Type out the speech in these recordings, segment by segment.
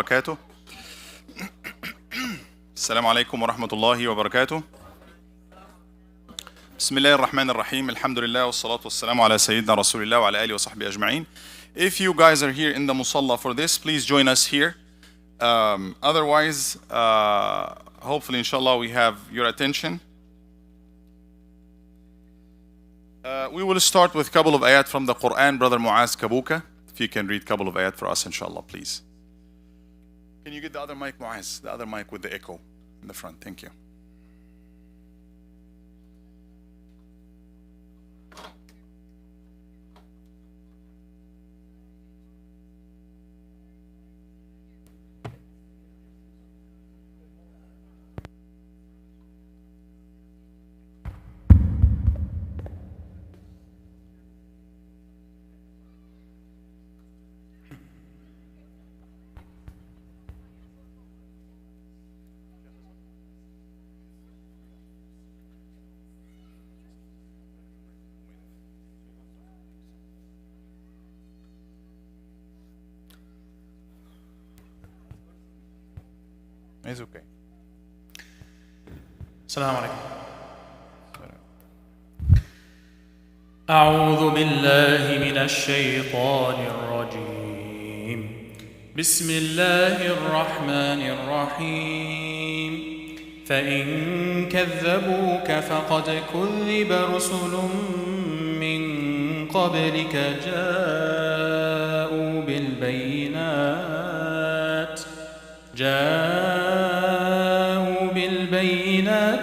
وبركاته. السلام عليكم ورحمة الله وبركاته. بسم الله الرحمن الرحيم. الحمد لله والصلاة والسلام على سيدنا رسول الله وعلى آله وصحبه أجمعين. If you guys are here in the musalla for this, please join us here. Otherwise, hopefully inshallah we have your attention. We will start with a couple of ayat from the Quran. Brother Muaz Kabuka, if you can read a couple of ayat for us inshallah, please. Can you get the other mic, Muaz? The other mic with the echo in the front. Thank you. It's okay. السلام عليكم. أعوذ بالله من الشيطان الرجيم. بسم الله الرحمن الرحيم. فإن كذبوك فقد كذب رسل من قبلك جاءوا بالبينات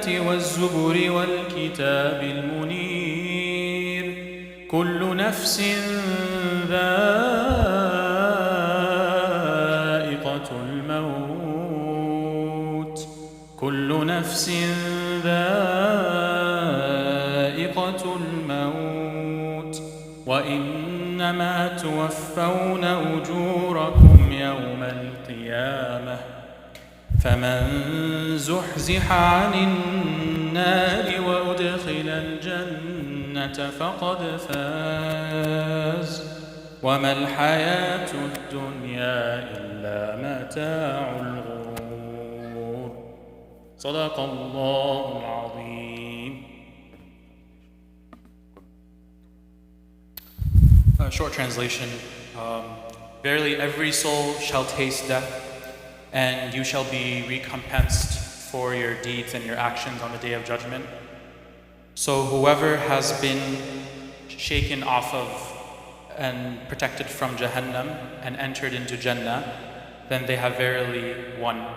والزبر والكتاب المنير. كل نفس ذائقة الموت وإنما توفون أجوركم يوم القيامة فمن زحزح عن النار وأدخل الجنة فقد فاز وما الحياة الدنيا إلا متاع الغرور. صدق الله العظيم. Short translation. Verily every soul shall taste death, and you shall be recompensed for your deeds and your actions on the day of judgment. So whoever has been shaken off of and protected from Jahannam and entered into Jannah, then they have verily won.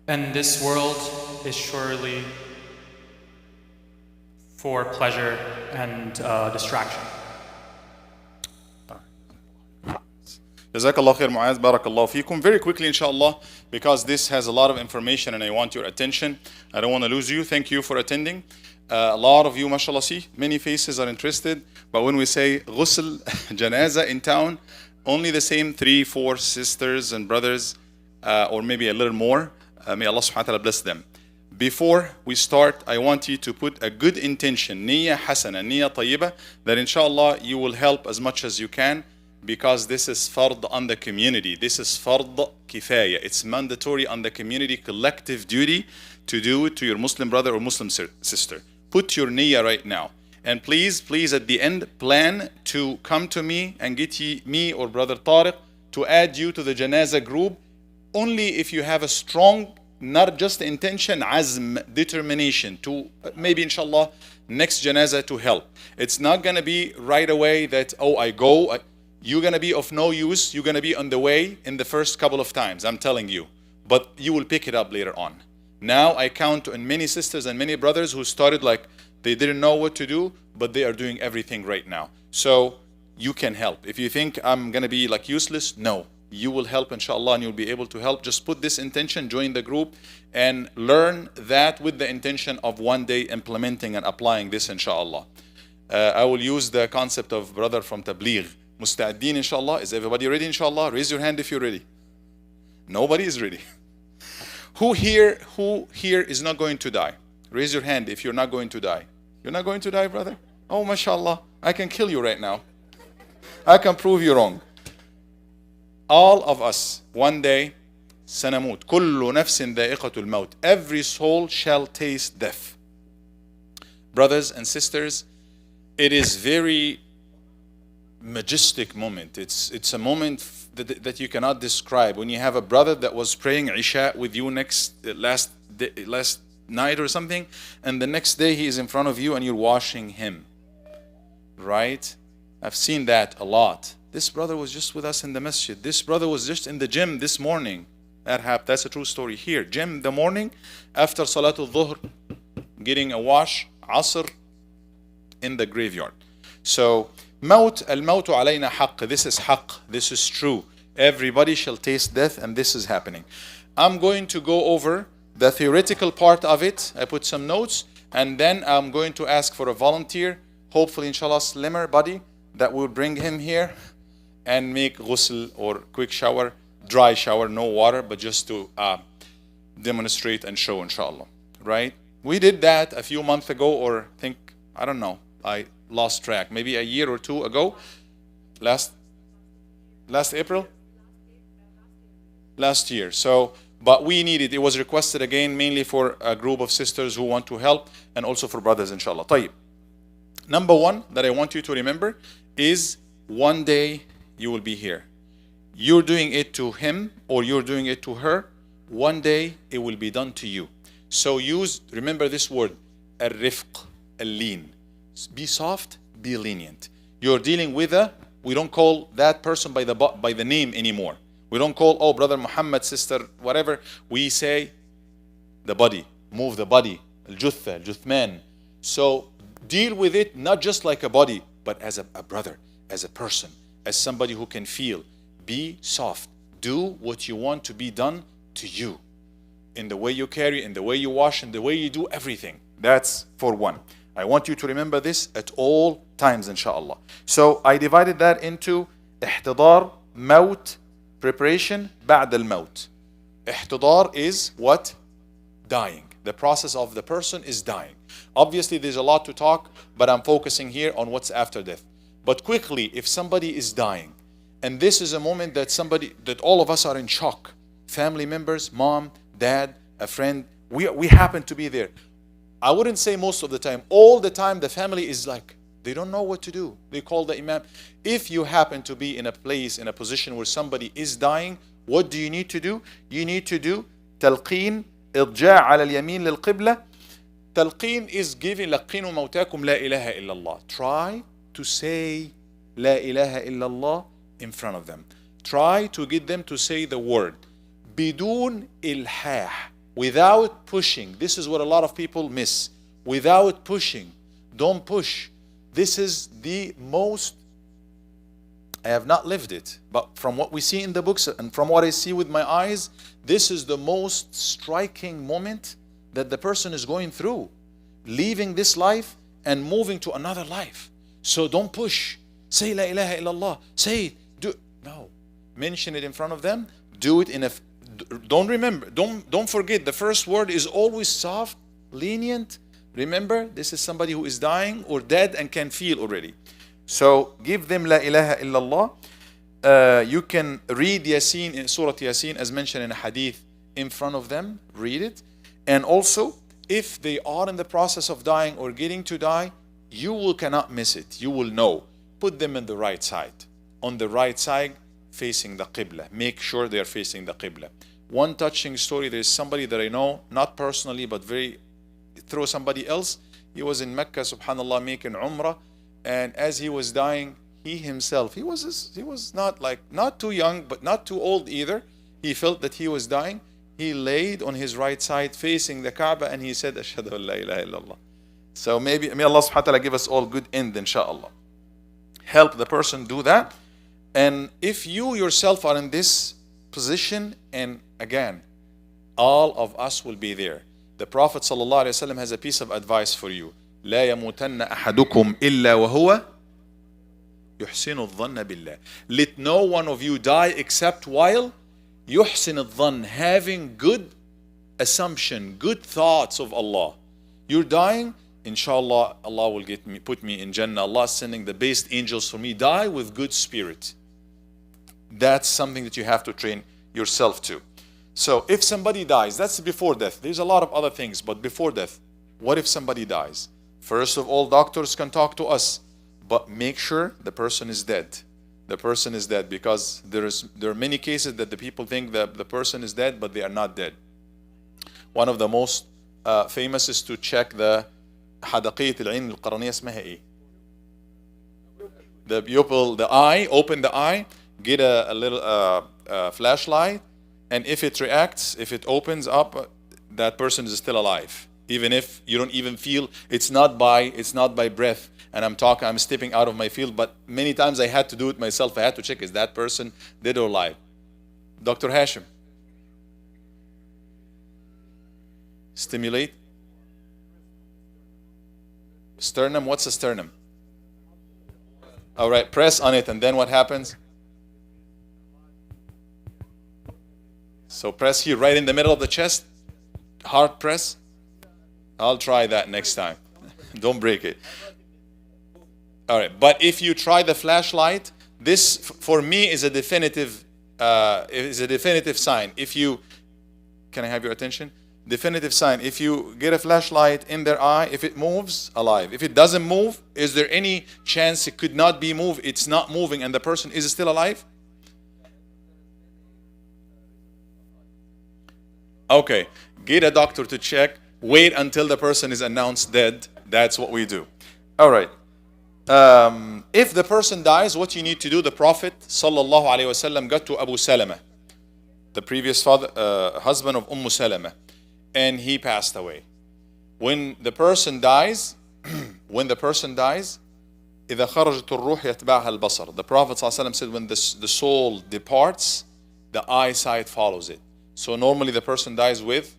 And this world is surely for pleasure and distraction. Jazakallah khair Muaz, barakallahu feekum. Very quickly inshallah, because this has a lot of information and I want your attention. I don't want to lose you. Thank you for attending. A lot of you, mashallah, see, many faces are interested. But when we say Ghusl Janaza in town, only the same 3-4 sisters and brothers, or maybe a little more. May Allah subhanahu wa ta'ala bless them. Before we start, I want you to put a good intention, niyyah hasana, niyyah tayyibah, that inshallah you will help as much as you can, because this is fard on the community. This is fard kifaya. It's mandatory on the community, collective duty to do it to your Muslim brother or Muslim sister. Put your niyyah right now. And please at the end, plan to come to me and get me or Brother Tariq to add you to the Janazah group, only if you have a strong, not just intention, azm, determination to maybe inshallah next Janazah to help. It's not going to be right away that, oh, I go. You're going to be of no use. You're going to be on the way in the first couple of times, I'm telling you. But you will pick it up later on. Now I count on many sisters and many brothers who started like they didn't know what to do, but they are doing everything right now. So you can help. If you think I'm going to be like useless, no. You will help inshallah and you'll be able to help. Just put this intention, join the group and learn that with the intention of one day implementing and applying this inshallah. I will use the concept of brother from Tabligh. Musta'addeen inshallah. Is everybody ready inshallah? Raise your hand if you're ready. Nobody is ready. Who here is not going to die? Raise your hand if you're not going to die. You're not going to die, brother? Oh, mashallah. I can kill you right now. I can prove you wrong. All of us, one day, سنموت. كل نفس ذائقة الموت. Every soul shall taste death. Brothers and sisters, it is very majestic moment. It's a moment that you cannot describe. When you have a brother that was praying Isha with you last night or something, and the next day he is in front of you and you're washing him. Right? I've seen that a lot. This brother was just with us in the masjid. This brother was just in the gym this morning. That's a true story here. Gym the morning, after Salatul Dhuhr, getting a wash, Asr, in the graveyard. So, al-mawtu alayna haqq. This is haqq. This is true. Everybody shall taste death, and this is happening. I'm going to go over the theoretical part of it. I put some notes, and then I'm going to ask for a volunteer, hopefully inshallah slimmer body, that will bring him here and make ghusl or quick shower, dry shower, no water, but just to demonstrate and show inshallah. Right? We did that a few months ago, or I don't know, I lost track, maybe a year or two ago. Last April? Last year. So, but we needed, it was requested again, mainly for a group of sisters who want to help, and also for brothers inshallah. طيب. Number one that I want you to remember is one day you will be here. You're doing it to him or you're doing it to her. One day it will be done to you. So remember this word, al-rifq, al-lean. Be soft, be lenient. You're dealing with we don't call that person by the name anymore. We don't call, oh, brother Muhammad, sister, whatever. We say the body, move the body, al-jutha, al-juthman. So deal with it not just like a body, but as a brother, as a person, as somebody who can feel. Be soft. Do what you want to be done to you. In the way you carry, in the way you wash, in the way you do everything. That's for one. I want you to remember this at all times, inshallah. So I divided that into احتضار, موت, preparation, بعد الموت. احتضار is what? Dying. The process of the person is dying. Obviously, there's a lot to talk, but I'm focusing here on what's after death. But quickly, if somebody is dying, and this is a moment that all of us are in shock. Family members, mom, dad, a friend, we happen to be there. I wouldn't say most of the time. All the time, the family is like, they don't know what to do. They call the imam. If you happen to be in a place, in a position where somebody is dying, what do you need to do? You need to do تلقين إضجاع على اليمين للقبلة. تلقين is giving لقينوا موتاكم لا إله إلا الله. Try to say لا إله إلا الله in front of them. Try to get them to say the word بدون إلحاح, without pushing. This is what a lot of people miss. Without pushing. Don't push. This is the most, I have not lived it, but from what we see in the books and from what I see with my eyes, this is the most striking moment that the person is going through, leaving this life and moving to another life. So don't push. Say La ilaha illallah. Say it. No. Mention it in front of them. Do it in a, don't forget, the first word is always soft, lenient. Remember, this is somebody who is dying or dead and can feel already. So give them La ilaha illallah. You can read Yasin in Surah Yasin as mentioned in a hadith in front of them. Read it. And also, if they are in the process of dying or getting to die, you cannot miss it. You will know. Put them in the right side. On the right side, facing the Qibla. Make sure they are facing the Qibla. One touching story, there is somebody that I know, not personally, but through somebody else. He was in Mecca, subhanallah, making Umrah. And as he was dying, he himself, he was not too young, but not too old either. He felt that he was dying. He laid on his right side facing the Kaaba and he said, Ashhadu an la ilaha illallah. So may Allah subhanahu wa ta'ala give us all good end, inshallah. Help the person do that. And if you yourself are in this position, and again, all of us will be there. The Prophet sallallahu alaihi wasallam has a piece of advice for you. لا يموتن أحدكم إلا وهو يحسن الظن بالله. Let no one of you die except while يحسن الظن, having good assumption, good thoughts of Allah. You're dying, inshallah, Allah will put me in Jannah. Allah is sending the best angels for me. Die with good spirit. That's something that you have to train yourself to. So if somebody dies, that's before death. There's a lot of other things, but before death, what if somebody dies? First of all, doctors can talk to us, but make sure the person is dead. The person is dead, because there are many cases that the people think that the person is dead, but they are not dead. One of the most famous is to check the حدقية العين القرنية اسمها ايه؟ The pupil, the eye, open the eye, get a little flashlight, and if it reacts, if it opens up, that person is still alive. Even if you don't even feel, it's not by breath. And I'm stepping out of my field, but many times I had to do it myself. I had to check, is that person dead or alive? Dr. Hashim. Stimulate. Sternum, what's a sternum? All right, press on it, and then what happens? So press here, right in the middle of the chest. Hard press. I'll try that next time. Don't break it. All right, but if you try the flashlight, this for me is a definitive sign. If you, can I have your attention? Definitive sign. If you get a flashlight in their eye, if it moves, alive. If it doesn't move, is there any chance it could not be moved? It's not moving, and the person is still alive? Okay, get a doctor to check. Wait until the person is announced dead. That's what we do. All right. If the person dies, what you need to do, the Prophet sallallahu alaihi wasallam got to Abu Salama, the previous husband of Salama, and he passed away. When the person dies, إذا خرجت الروح يتبعها البصر. The Prophet sallallahu alaihi wasallam said, when the soul departs, the eyesight follows it. So normally the person dies with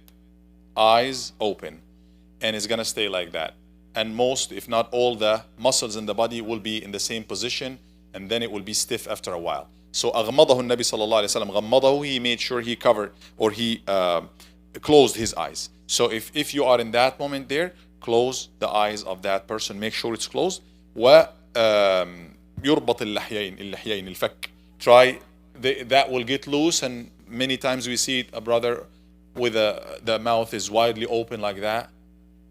eyes open, and it's gonna stay like that. And most, if not all, the muscles in the body will be in the same position, and then it will be stiff after a while. So أغمضه النبي صلى الله عليه وسلم. غمضه, he made sure he covered, or he closed his eyes. So if you are in that moment there, close the eyes of that person. Make sure it's closed. يربط اللحيين الفك. Try that will get loose, and many times we see a brother with the mouth is widely open like that,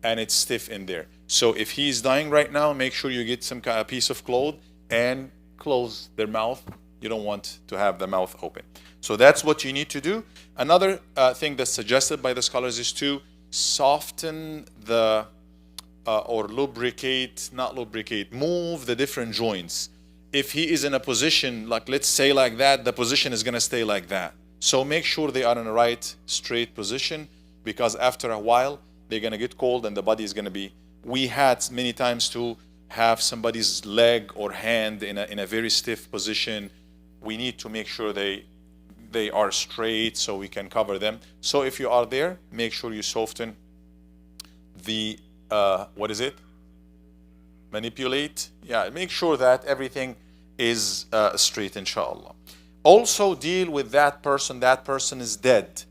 and it's stiff in there. So if he's dying right now, make sure you get some kind of piece of cloth and close their mouth. You don't want to have the mouth open. So that's what you need to do. Another thing that's suggested by the scholars is to soften the or lubricate, move the different joints. If he is in a position, like let's say like that, the position is going to stay like that. So make sure they are in the right straight position, because after a while they're going to get cold and the body is going to be. We had many times to have somebody's leg or hand in a very stiff position. We need to make sure they are straight so we can cover them. So if you are there, make sure you soften the manipulate. Yeah, make sure that everything is straight, inshallah. Also deal with that person. That person is dead.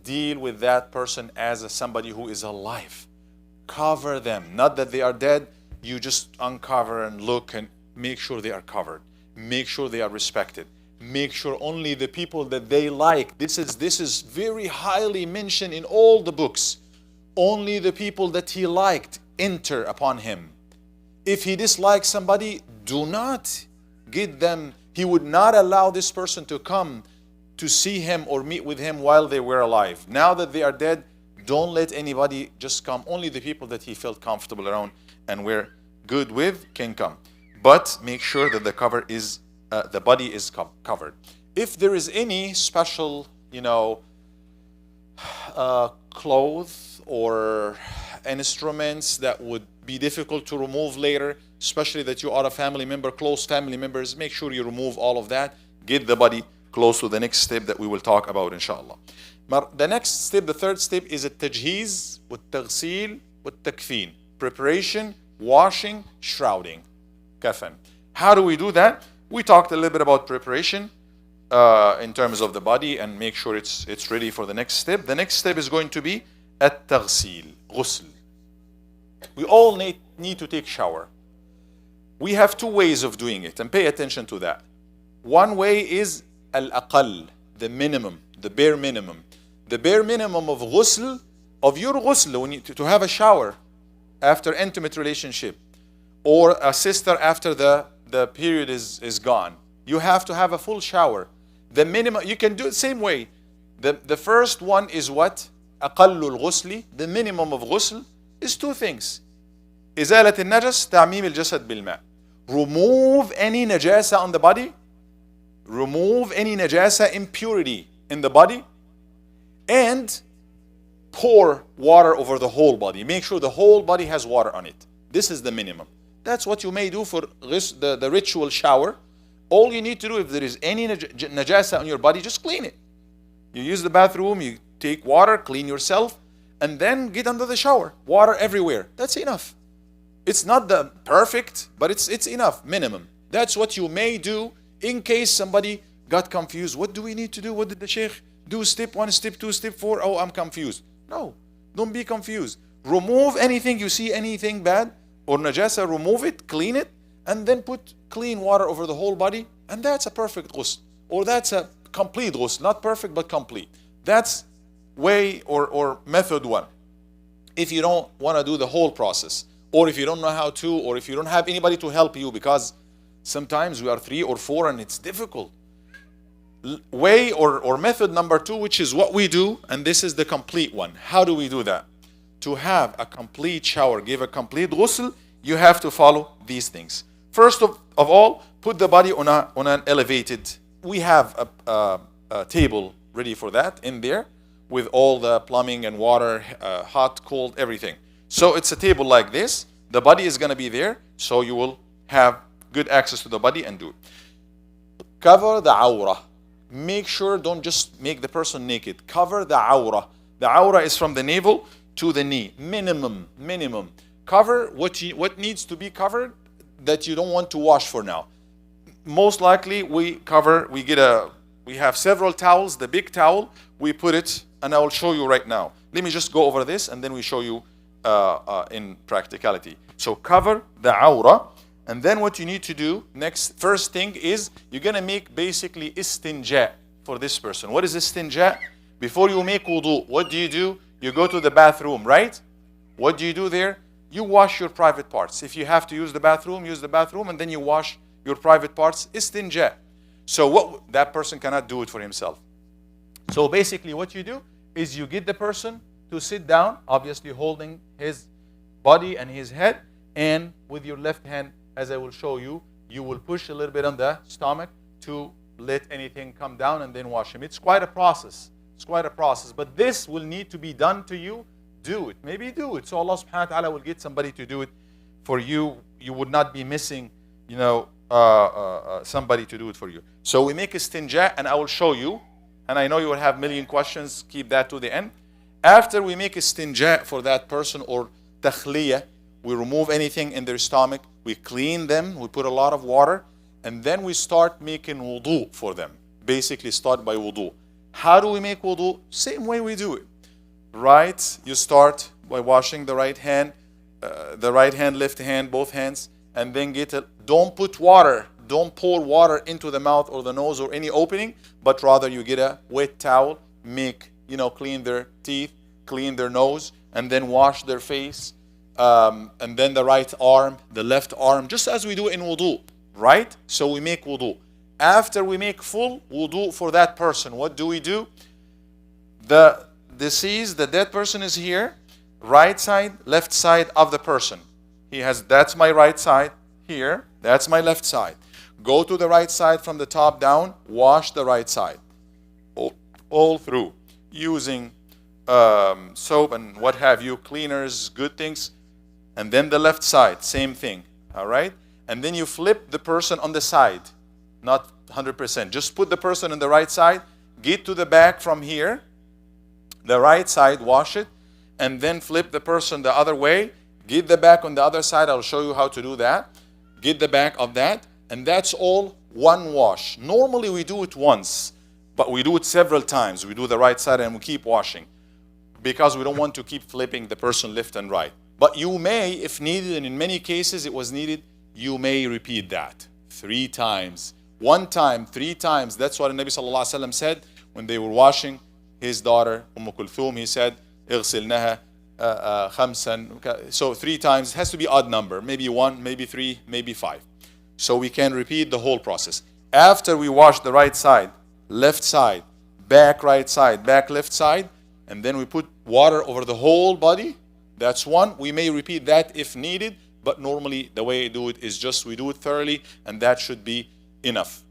Deal with that person as somebody who is alive. Cover them. Not that they are dead. You just uncover and look and make sure they are covered. Make sure they are respected. Make sure only the people that they like. This is very highly mentioned in all the books. Only the people that he liked enter upon him. If he dislikes somebody, do not get them. He would not allow this person to come to see him or meet with him while they were alive. Now that they are dead, don't let anybody just come. Only the people that he felt comfortable around and were good with can come. But make sure that the cover is, the body is covered. If there is any special, clothes or instruments that would be difficult to remove later, especially that you are a family member, close family members, make sure you remove all of that. Get the body close to the next step that we will talk about, inshallah. The next step, the third step, is التجهيز والتغسيل والتكفين. Preparation, washing, shrouding. Kafan. How do we do that? We talked a little bit about preparation in terms of the body and make sure it's ready for the next step. The next step is going to be التغسيل, ghusl. We all need to take shower. We have two ways of doing it, and pay attention to that. One way is al-aqal, the minimum, the bare minimum. The bare minimum of ghusl, of your ghusl, when you, to have a shower after intimate relationship, or a sister after the period is gone. You have to have a full shower. The minimum, you can do it same way. The first one is what? أقل الغسل. The minimum of ghusl is two things. إزالة النجس, تعميم الجسد بالماء. Remove any najasa on the body. Remove any najasa, impurity in the body. And pour water over the whole body. Make sure the whole body has water on it. This is the minimum. That's what you may do for the ritual shower. All you need to do, if there is any najasa on your body, just clean it. You use the bathroom, you take water, clean yourself, and then get under the shower. Water everywhere. That's enough. It's not the perfect, but it's enough, minimum. That's what you may do in case somebody got confused. What do we need to do? What did the sheikh do? Step 1, step 2, step 4. Oh, I'm confused. No, don't be confused. Remove anything you see, anything bad or najasa, remove it, clean it, and then put clean water over the whole body, and that's a perfect ghusl. Or that's a complete ghusl, not perfect but complete. That's way or method 1. If you don't want to do the whole process, or if you don't know how to, or if you don't have anybody to help you, because sometimes we are 3 or 4 and it's difficult. Way or method number 2, which is what we do, and this is the complete one. How do we do that? To have a complete shower, give a complete ghusl, you have to follow these things. First of all, put the body on an elevated. We have a table ready for that in there with all the plumbing and water, hot, cold, everything. So it's a table like this. The body is going to be there, so you will have good access to the body and do it. Cover the awrah. Make sure, don't just make the person naked. Cover the awrah. The awrah is from the navel to the knee. Minimum. Cover what needs to be covered that you don't want to wash for now. Most likely we have several towels. The big towel, we put it, and I will show you right now. Let me just go over this and then we show you in practicality. So cover the awrah, and then what you need to do first thing is you're gonna make basically istinja for this person. What is istinja? Before you make wudu, what do? You go to the bathroom, right? What do you do there? You wash your private parts. If you have to use the bathroom, use the bathroom, and then you wash your private parts. Istinja. So that person cannot do it for himself. So basically what you do is you get the person to sit down, obviously holding his body and his head, and with your left hand, as I will show you, you will push a little bit on the stomach to let anything come down and then wash him. It's quite a process. But this will need to be done to you. Do it. Maybe do it. So Allah subhanahu wa ta'ala will get somebody to do it for you. You would not be missing, somebody to do it for you. So we make istinja, and I will show you. And I know you will have a million questions. Keep that to the end. After we make istinja for that person, or takhliya, we remove anything in their stomach. We clean them. We put a lot of water. And then we start making wudu for them. Basically start by wudu. How do we make wudu? Same way we do it. Right? You start by washing the right hand, left hand, both hands, and then don't put water. Don't pour water into the mouth or the nose or any opening, but rather you get a wet towel, clean their teeth, clean their nose, and then wash their face, and then the right arm, the left arm, just as we do in wudu, right? So we make wudu. After we make full wudu for that person, what do? The deceased, the dead person is here, right side, left side of the person. That's my right side here, that's my left side. Go to the right side from the top down, wash the right side. All through, using soap and what have you, cleaners, good things. And then the left side, same thing, all right? And then you flip the person on the side, not 100%. Just put the person on the right side, get to the back from here, the right side, wash it, and then flip the person the other way, get the back on the other side. I'll show you how to do that. Get the back of that, and that's all one wash. Normally we do it once, but we do it several times. We do the right side and we keep washing because we don't want to keep flipping the person left and right. But you may, if needed, and in many cases it was needed, you may repeat that 3 times, one time, 3 times. That's what the Nabi sallallahu alaihi wasallam said when they were washing his daughter Kulthum. He said, اغسلنها خمسا. So 3 times. It has to be odd number. Maybe 1, maybe 3, maybe 5. So we can repeat the whole process. After we wash the right side, left side, back right side, back left side, and then we put water over the whole body. That's 1. We may repeat that if needed, but normally the way I do it is just we do it thoroughly, and that should be enough.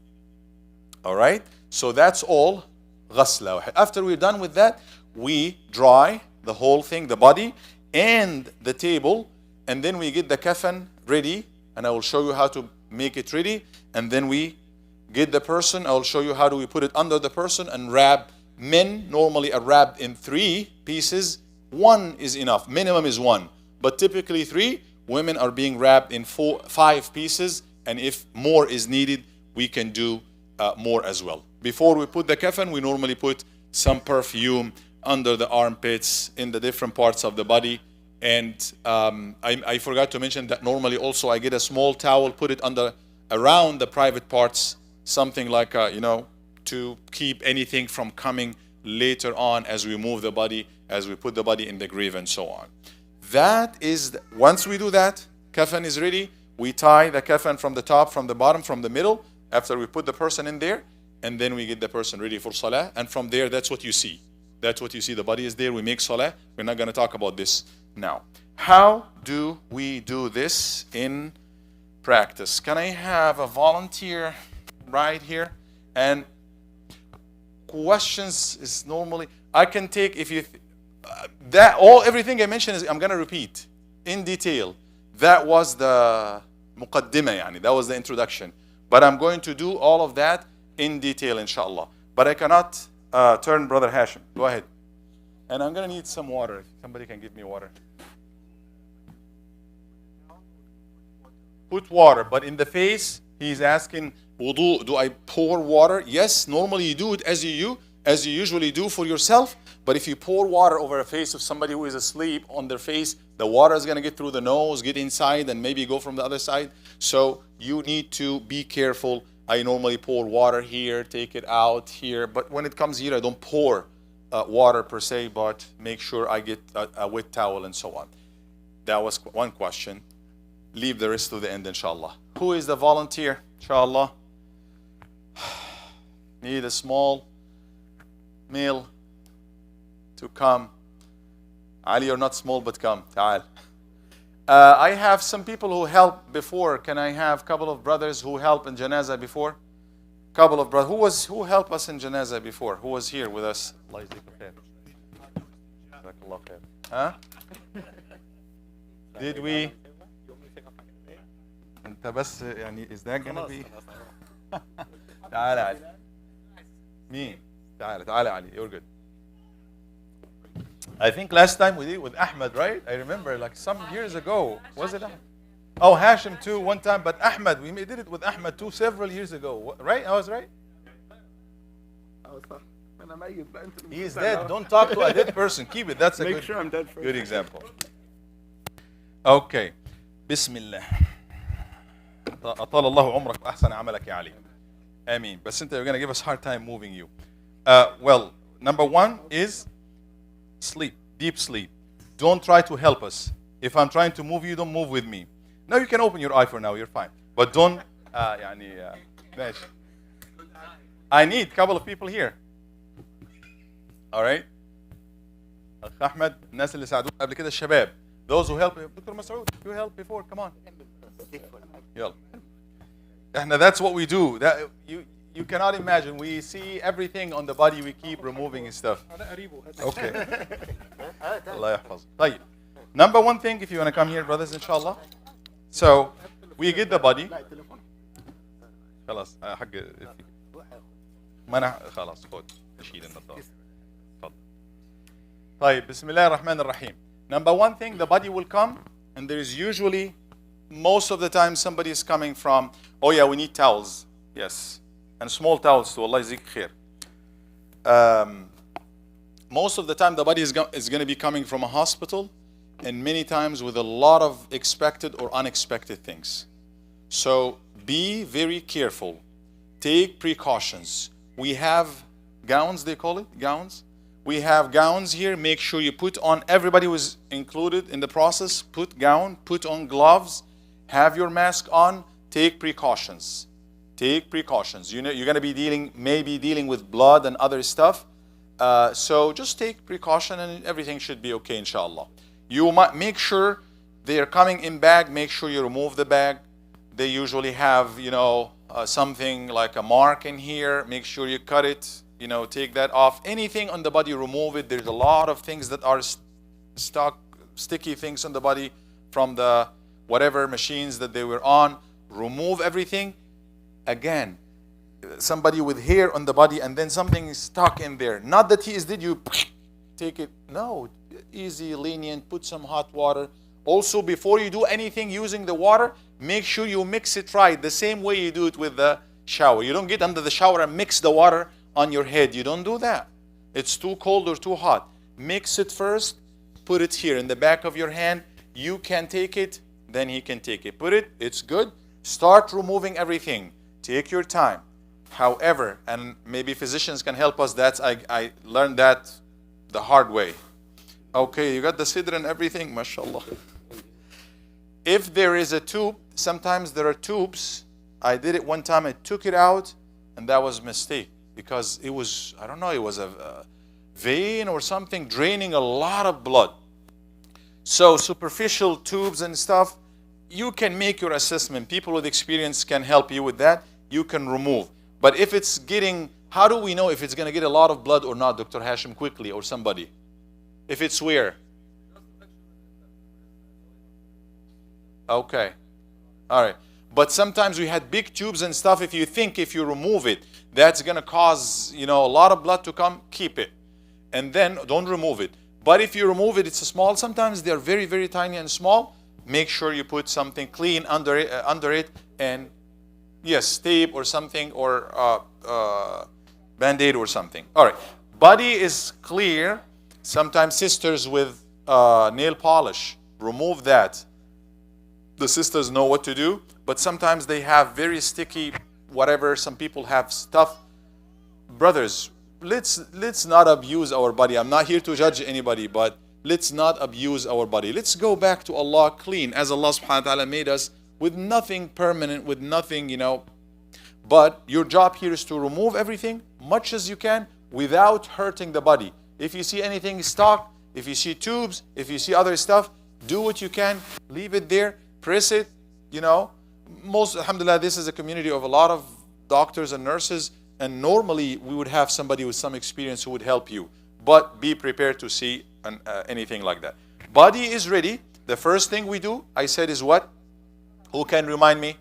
All right? So that's all ghasla. After we're done with that, we dry the whole thing, the body and the table, and then we get the kafan ready, and I will show you how to make it ready, and then we get the person. I will show you how do we put it under the person and wrap. Men normally are wrapped in 3 pieces. 1 is enough. Minimum is 1. But typically 3. Women are being wrapped in 5 pieces. And if more is needed, we can do more as well. Before we put the kafan, we normally put some perfume under the armpits, in the different parts of the body. And I forgot to mention that normally also I get a small towel, put it around the private parts, something like, to keep anything from coming later on as we move the body, as we put the body in the grave and so on. That is, once we do that, kafan is ready. We tie the kafan from the top, from the bottom, from the middle, after we put the person in there, and then we get the person ready for salah. And from there, that's what you see. That's what you see. The body is there. We make salah. We're not going to talk about this now. How do we do this in practice? Can I have a volunteer right here? And questions is normally, I can take, if you everything I mentioned is I'm going to repeat in detail. That was the muqaddimah, yani. That was the introduction. But I'm going to do all of that in detail, inshallah. But I cannot turn Brother Hashim. Go ahead. And I'm going to need some water. If somebody can give me water. Put water, but in the face, he's asking, wudu, do I pour water? Yes, normally you do it as you usually do for yourself. But if you pour water over a face of somebody who is asleep on their face, the water is going to get through the nose, get inside, and maybe go from the other side. So you need to be careful. I normally pour water here, take it out here. But when it comes here, I don't pour water per se, but make sure I get a wet towel and so on. That was one question. Leave the rest to the end, inshallah. Who is the volunteer, inshallah? Need a small male to come. Ali, you're not small, but come. Ta'al. I have some people who helped before. Can I have a couple of brothers who helped in janazah before? Couple of brothers. Who helped us in janazah before? Who was here with us? Huh? Did we? انت بس يعني is that gonna be تعال علي مين تعال علي you're good. I think last time we did it with Ahmed, right? I remember like some years ago. Was it Ahmed? Oh, Hashim too one time, but Ahmed, we did it with Ahmed too several years ago, right? I was right? He is dead. Don't talk to a dead person. Keep it. That's a Make sure I'm dead first. Good example. Okay. Bismillah. أطال الله عمرك وأحسن عملك يا علي. Ameen. But Cynthia, you're going to give us a hard time moving you. Well, number 1 is sleep, deep sleep. Don't try to help us. If I'm trying to move you, don't move with me. Now you can open your eye for now, you're fine. But don't, ماشي. I need a couple of people here. All right? أخ أحمد, الناس اللي ساعدونا قبل كده الشباب. Those who help, Dr. Masoud, you helped before, come on. يلا. That's what we do. That you cannot imagine. We see everything on the body. We keep removing and stuff. Okay. Allah yahfaz. طيب. Number 1 thing, if you want to come here, brothers, inshallah. So we get the body. خلاص حق ما أنا خلاص خد أشيل النظارة. تفضل. طيب بسم الله الرحمن الرحيم. Number 1 thing, the body will come, and there is usually, most of the time, somebody is coming from, oh yeah, we need towels. Yes. And small towels too. Allah yajzik khair. Most of the time, the body is going to be coming from a hospital, and many times with a lot of expected or unexpected things. So be very careful. take precautions. We have gowns, they call it, gowns. We have gowns here. Make sure you put on, everybody was included in the process, put gown, put on gloves, have your mask on, take precautions. Take precautions. You know, you're going to be maybe dealing with blood and other stuff. So just take precaution and everything should be okay, inshallah. You might make sure they are coming in bag. Make sure you remove the bag. They usually have, you know, something like a mark in here. Make sure you cut it. You know, take that off. Anything on the body, remove it. There's a lot of things that are sticky things on the body from the whatever machines that they were on. Remove everything. Again, somebody with hair on the body and then something is stuck in there. Not that did you take it? No, easy, lenient, put some hot water. Also, before you do anything using the water, make sure you mix it right, the same way you do it with the shower. You don't get under the shower and mix the water on your head. You don't do that. It's too cold or too hot. Mix it first, put it here in the back of your hand. You can take it, then he can take it. Put it, it's good. Start removing everything. Take your time. However, and maybe physicians can help us, I learned that the hard way. Okay, you got the sidr and everything, mashallah. If there is a tube, sometimes there are tubes. I did it one time, I took it out, and that was a mistake. Because it was, I don't know, it was a vein or something draining a lot of blood. So superficial tubes and stuff, you can make your assessment. People with experience can help you with that. You can remove. But if it's getting, how do we know if it's going to get a lot of blood or not, Dr. Hashim, quickly, or somebody? If it's where? Okay. All right. But sometimes we had big tubes and stuff. If you think if you remove it, that's going to cause, you know, a lot of blood to come, keep it. And then don't remove it. But if you remove it, it's a small. Sometimes they're very, very tiny and small. Make sure you put something clean under it and yes, tape or something, or Band-Aid or something. All right. Body is clear. Sometimes sisters with nail polish, remove that. The sisters know what to do, but sometimes they have very sticky whatever. Some people have stuff. Brothers, let's not abuse our body. I'm not here to judge anybody, but let's not abuse our body. Let's go back to Allah clean, as Allah subhanahu wa ta'ala made us, with nothing permanent, with nothing, you know. But your job here is to remove everything, much as you can, without hurting the body. If you see anything stuck, if you see tubes, if you see other stuff, do what you can, leave it there, press it, you know. Most, alhamdulillah, this is a community of a lot of doctors and nurses, and normally we would have somebody with some experience who would help you. But be prepared to see anything like that. Body is ready. The first thing we do, I said, is what? Who can remind me?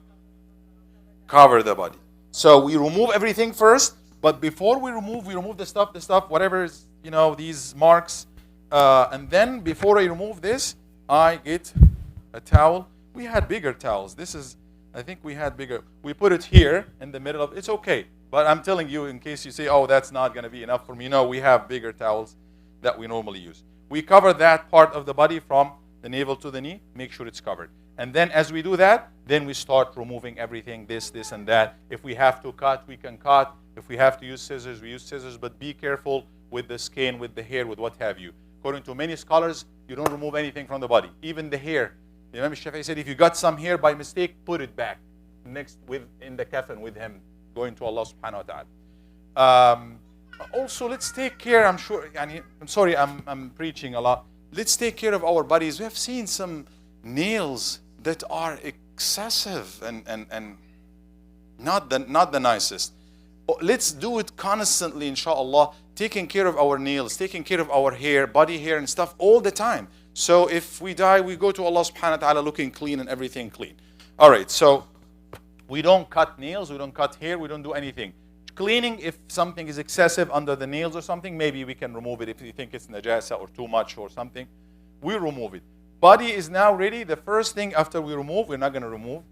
Cover the body. So we remove everything first, but before we remove the stuff, whatever is, you know, these marks. And then before I remove this, I get a towel. We had bigger towels. This is, I think we had bigger. We put it here in the middle of, it's okay. But I'm telling you, in case you say, oh, that's not going to be enough for me. No, we have bigger towels that we normally use. We cover that part of the body from the navel to the knee. Make sure it's covered. And then as we do that, then we start removing everything, this, and that. If we have to cut, we can cut. If we have to use scissors, we use scissors. But be careful with the skin, with the hair, with what have you. According to many scholars, you don't remove anything from the body, even the hair. Imam Shafi'i said, if you got some hair by mistake, put it back next in the coffin with him, going to Allah subhanahu wa ta'ala. Also, let's take care, I'm sorry, I'm preaching a lot. Let's take care of our bodies. We have seen some nails that are excessive and not the nicest. Let's do it constantly, inshallah, taking care of our nails, taking care of our hair, body hair and stuff all the time. So if we die, we go to Allah subhanahu wa ta'ala looking clean and everything clean. All right, so we don't cut nails, we don't cut hair, we don't do anything. Cleaning, if something is excessive under the nails or something, maybe we can remove it if you think it's najasa or too much or something. We remove it. Body is now ready. The first thing after we remove, we're not going to remove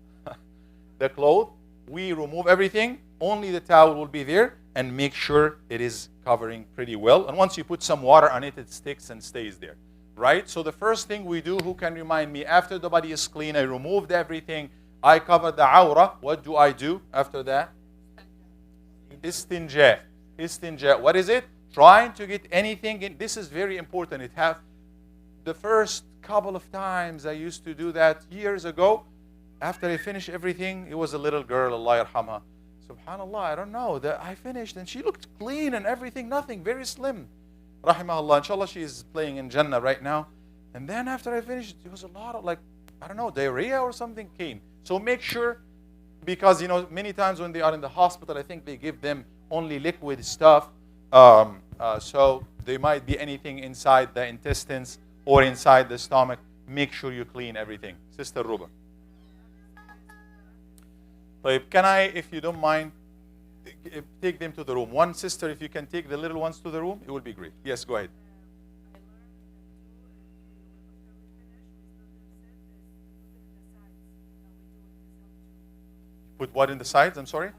the clothes. We remove everything. Only the towel will be there, and make sure it is covering pretty well. And once you put some water on it, it sticks and stays there. Right? So the first thing we do, who can remind me? After the body is clean, I removed everything. I cover the awrah. What do I do after that? Istinja. Istinja. What is it? Trying to get anything in. This is very important. It have the first couple of times I used to do that years ago. After I finished everything, it was a little girl, Allah yarhamha. Subhanallah, I don't know. I finished and she looked clean and everything, nothing, very slim. Rahimahullah. Inshallah, she is playing in Jannah right now. And then after I finished, it was a lot of like, I don't know, diarrhea or something came. So make sure, because you know, many times when they are in the hospital, I think they give them only liquid stuff. So there might be anything inside the intestines or inside the stomach. Make sure you clean everything. Sister Ruba. Can I, if you don't mind, take them to the room? One sister, if you can take the little ones to the room, it will be great. Yes, go ahead. Put what in the sides? I'm sorry?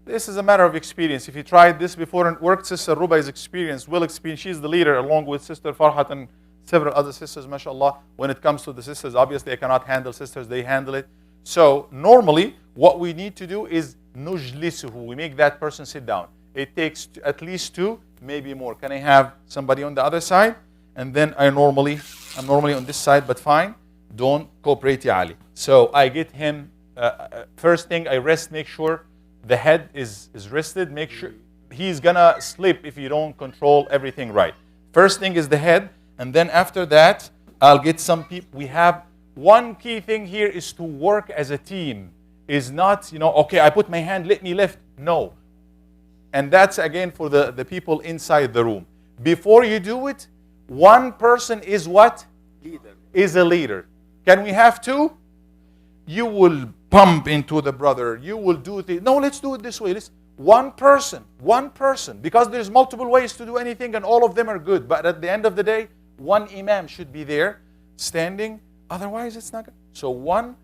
This is a matter of experience. If you tried this before and worked, Sister Ruba is experienced, well experienced. She's the leader along with Sister Farhat and several other sisters, mashallah. When it comes to the sisters, obviously I cannot handle sisters, they handle it. So normally what we need to do is nujlisuhu. We make that person sit down. It takes at least 2, maybe more. Can I have somebody on the other side? And then I'm normally on this side, but fine. Don't cooperate, Ya Ali. So I get him, first thing I rest, make sure the head is rested. Make sure he's gonna slip if you don't control everything right. First thing is the head, and then after that, I'll get some people. We have one key thing here is to work as a team. Is not, you know, okay, I put my hand, let me lift. No. And that's again for the people inside the room. Before you do it, one person is what? Leader. Is a leader. Can we have 2? You will bump into the brother. You will do it. No, let's do it this way. One person. Because there's multiple ways to do anything and all of them are good. But at the end of the day, one imam should be there standing. Otherwise, it's not good. So one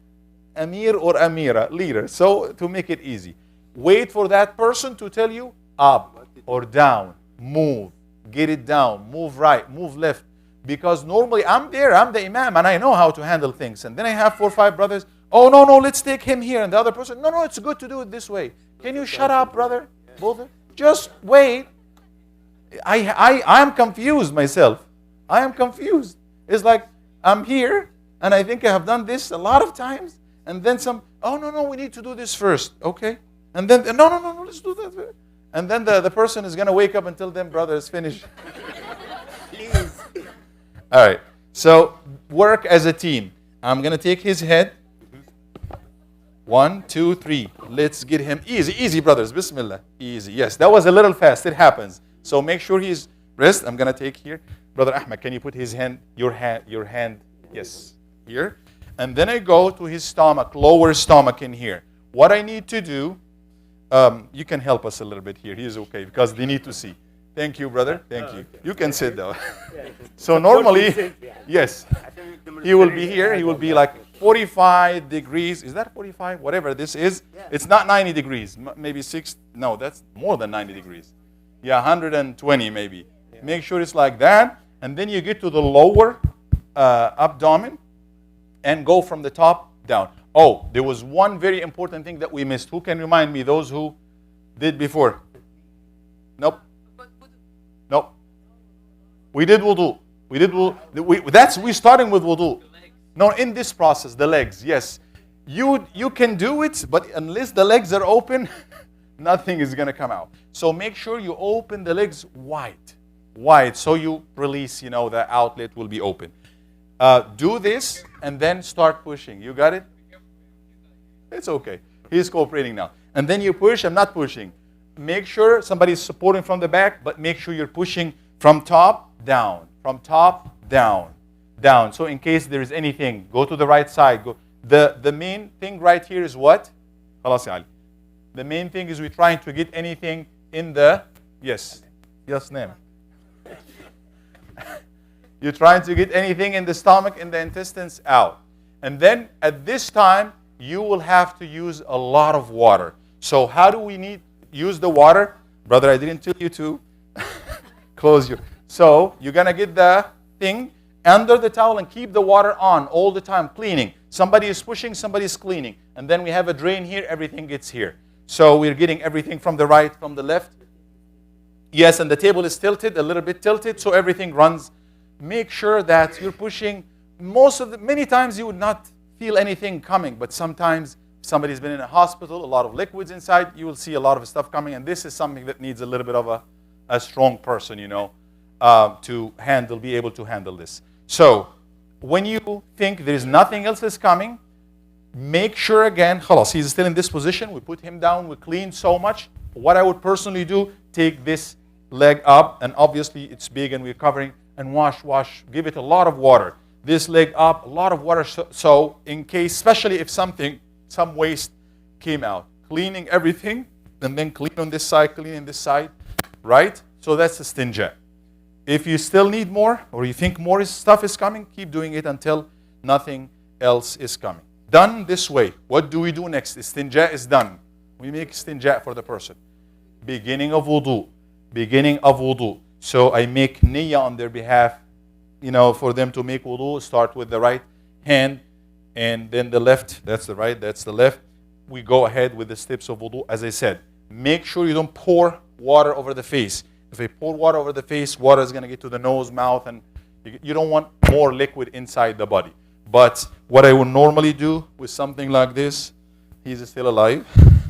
amir or amira, leader. So to make it easy, wait for that person to tell you up or down, move, get it down, move right, move left. Because normally I'm there, I'm the imam, and I know how to handle things. And then I have 4 or 5 brothers. Oh, no, let's take him here. And the other person, no, it's good to do it this way. Can you shut up, brother? Both? Just wait. I'm confused myself. I am confused. It's like I'm here, and I think I have done this a lot of times. And then oh, no, we need to do this first. Okay. And then, no, let's do that first. And then the person is going to wake up and tell them, brother, it's finished. Please. All right. So work as a team. I'm going to take his head. 1, 2, 3. Let's get him. Easy, brothers. Bismillah. Easy. Yes, that was a little fast. It happens. So make sure he's rest. I'm going to take here. Brother Ahmed, can you put his hand, your hand, yes, here. And then I go to his stomach, lower stomach in here. What I need to do, you can help us a little bit here. He's okay because they need to see. Thank you, brother. Thank you. You can sit down. So normally, yes, he will be here. He will be like 45 degrees. Is that 45? Whatever this is. It's not 90 degrees. Maybe 6. No, that's more than 90 degrees. Yeah, 120 maybe. Make sure it's like that. And then you get to the lower abdomen and go from the top down. Oh, there was one very important thing that we missed. Who can remind me? Those who did before? Nope. We did wudu. We're starting with wudu. No, in this process, the legs, yes. You can do it, but unless the legs are open, nothing is going to come out. So make sure you open the legs wide, so you release, the outlet will be open. Do this and then start pushing. You got it? It's okay. He's cooperating now. And then you push. I'm not pushing. Make sure somebody's supporting from the back, but make sure you're pushing from top down. From top down. Down. So in case there is anything, go to the right side. Go. The main thing right here is what? The main thing is we're trying to get anything in the, yes, name. You're trying to get anything in the stomach, in the intestines, out. And then at this time, you will have to use a lot of water. So how do we use the water? Brother, I didn't tell you to close your. So you're going to get the thing, under the towel and keep the water on all the time, cleaning. Somebody is pushing, somebody is cleaning. And then we have a drain here, everything gets here. So we're getting everything from the right, from the left. Yes, and the table is tilted, a little bit tilted, so everything runs. Make sure that you're pushing. Many times you would not feel anything coming, but sometimes somebody's been in a hospital, a lot of liquids inside, you will see a lot of stuff coming, and this is something that needs a little bit of a strong person, to be able to handle this. So, when you think there's nothing else is coming, make sure again, khalas, he's still in this position, we put him down, we clean so much. What I would personally do, take this leg up, and obviously it's big and we're covering, and wash, give it a lot of water. This leg up, a lot of water, so in case, especially if some waste came out. Cleaning everything, and then clean on this side, clean on this side, right? So that's the istinja. If you still need more, or you think more stuff is coming, keep doing it until nothing else is coming. Done this way. What do we do next? Istinja is done. We make istinja for the person. Beginning of wudu. Beginning of wudu. So I make niyyah on their behalf, for them to make wudu. Start with the right hand, and then the left. That's the right, that's the left. We go ahead with the steps of wudu. As I said, make sure you don't pour water over the face. If I pour water over the face, water is going to get to the nose, mouth, and you don't want more liquid inside the body. But what I would normally do with something like this, he's still alive,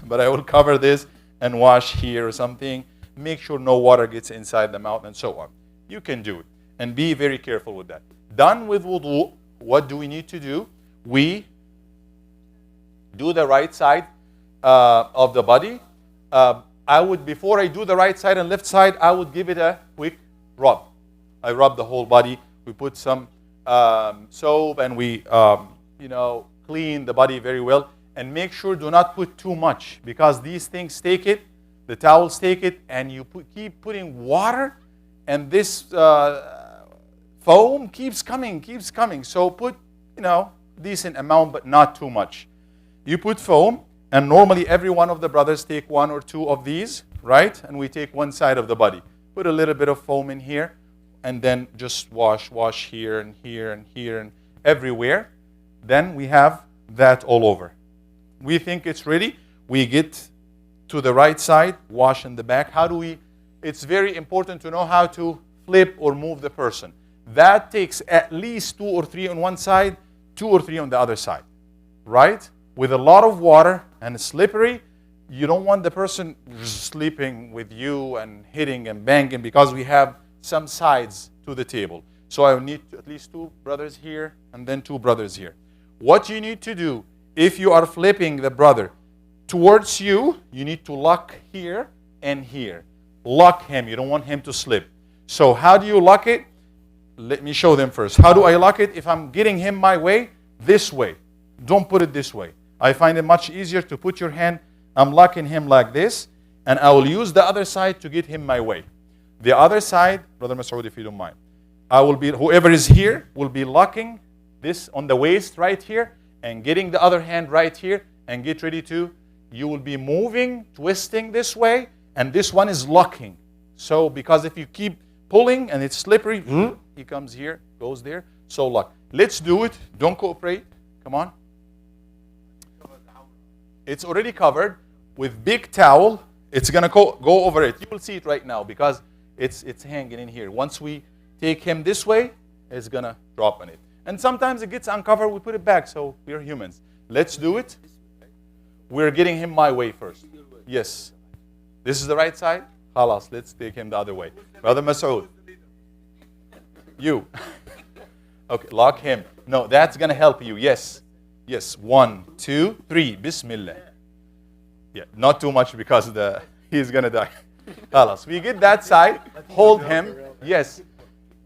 but I will cover this and wash here or something. Make sure no water gets inside the mouth and so on. You can do it. And be very careful with that. Done with wudu, what do we need to do? We do the right side of the body. Before I do the right side and left side, I would give it a quick rub. I rub the whole body. We put some soap and we, clean the body very well. And make sure do not put too much, because these things take it, the towels take it, and you keep putting water, and this foam keeps coming. So put, decent amount, but not too much. You put foam. And normally every one of the brothers take one or two of these, right? And we take one side of the body. Put a little bit of foam in here, and then just wash here and here and here and everywhere. Then we have that all over. We think it's ready. We get to the right side, wash in the back. It's very important to know how to flip or move the person. That takes at least 2 or 3 on one side, 2 or 3 on the other side, right? With a lot of water and slippery, you don't want the person sleeping with you and hitting and banging, because we have some sides to the table. So I need at least 2 brothers here and then 2 brothers here. What you need to do, if you are flipping the brother towards you, you need to lock here and here. Lock him. You don't want him to slip. So how do you lock it? Let me show them first. How do I lock it? If I'm getting him my way, this way. Don't put it this way. I find it much easier to put your hand, I'm locking him like this, and I will use the other side to get him my way. The other side, Brother Masoud, if you don't mind, whoever is here will be locking this on the waist right here, and getting the other hand right here, and get ready you will be moving, twisting this way, and this one is locking. So, because if you keep pulling and it's slippery, he comes here, goes there, so lock. Let's do it. Don't cooperate. Come on. It's already covered with big towel. It's going to go over it. You will see it right now because it's hanging in here. Once we take him this way, it's going to drop on it. And sometimes it gets uncovered. We put it back, so we're humans. Let's do it. We're getting him my way first. Yes. This is the right side. Khalas, let's take him the other way. Brother Masoud. You. Okay, lock him. No, that's going to help you. Yes. Yes, 1, 2, 3. Bismillah. Yeah, not too much because he's going to die. Khalas. We get that side. Hold him. Yes.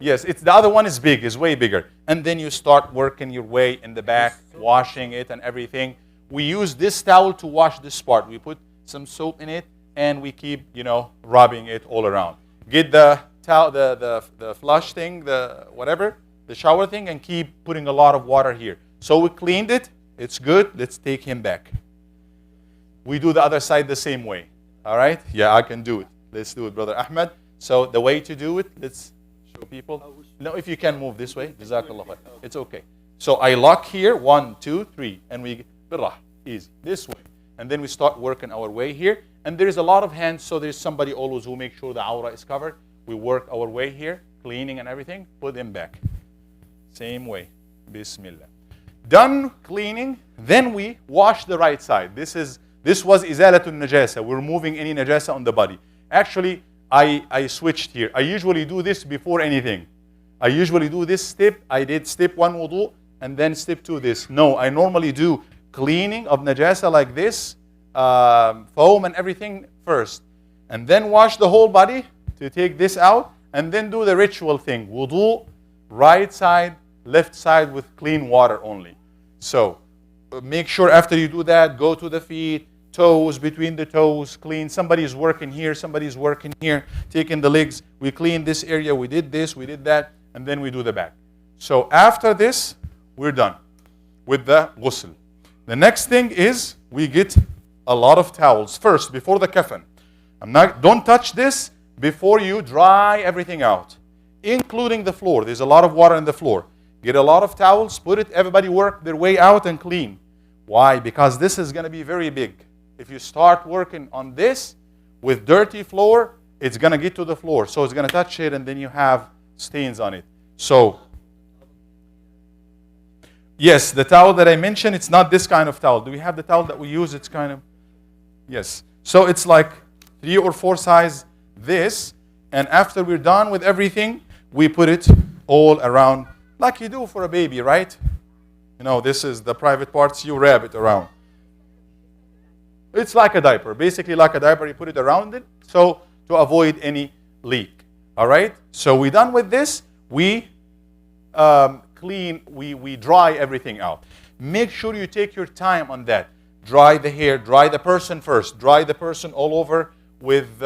Yes, the other one is big, is way bigger. And then you start working your way in the back, washing it and everything. We use this towel to wash this part. We put some soap in it and we keep, rubbing it all around. Get the towel, the flush thing, the shower thing, and keep putting a lot of water here. So we cleaned it. It's good. Let's take him back. We do the other side the same way. All right? Yeah, I can do it. Let's do it, Brother Ahmed. So the way to do it, let's show people. No, if you can move this way, Jazakallah khair. It's okay. So I lock here, 1, 2, 3, and we birrah, easy, this way. And then we start working our way here. And there is a lot of hands, so there's somebody always who makes sure the aura is covered. We work our way here, cleaning and everything, put them back. Same way. Bismillah. Done cleaning, then we wash the right side. This was izalatun najasa. We're removing any najasa on the body. Actually, I switched here. I usually do this before anything. I usually do this step. I did step 1 wudu and then step 2 this. No, I normally do cleaning of najasa like this, foam and everything first. And then wash the whole body to take this out. And then do the ritual thing. Wudu, right side, left side with clean water only. So make sure after you do that, go to the feet, toes, between the toes, clean. Somebody's working here, somebody's working here, taking the legs. We clean this area, we did this, we did that, and then we do the back. So after this, we're done with the ghusl. The next thing is we get a lot of towels first before the kafan. Don't touch this before you dry everything out, including the floor. There's a lot of water on the floor. Get a lot of towels, put it, everybody work their way out and clean. Why? Because this is going to be very big. If you start working on this with dirty floor, it's going to get to the floor. So it's going to touch it and then you have stains on it. So, yes, the towel that I mentioned, it's not this kind of towel. Do we have the towel that we use? It's kind of, yes. So it's like 3 or 4 size this. And after we're done with everything, we put it all around like you do for a baby, right? You know, this is the private parts, you wrap it around. It's like a diaper, basically like a diaper, you put it around it, so to avoid any leak. All right? So we're done with this. We clean, we dry everything out. Make sure you take your time on that. Dry the hair, dry the person first. Dry the person all over with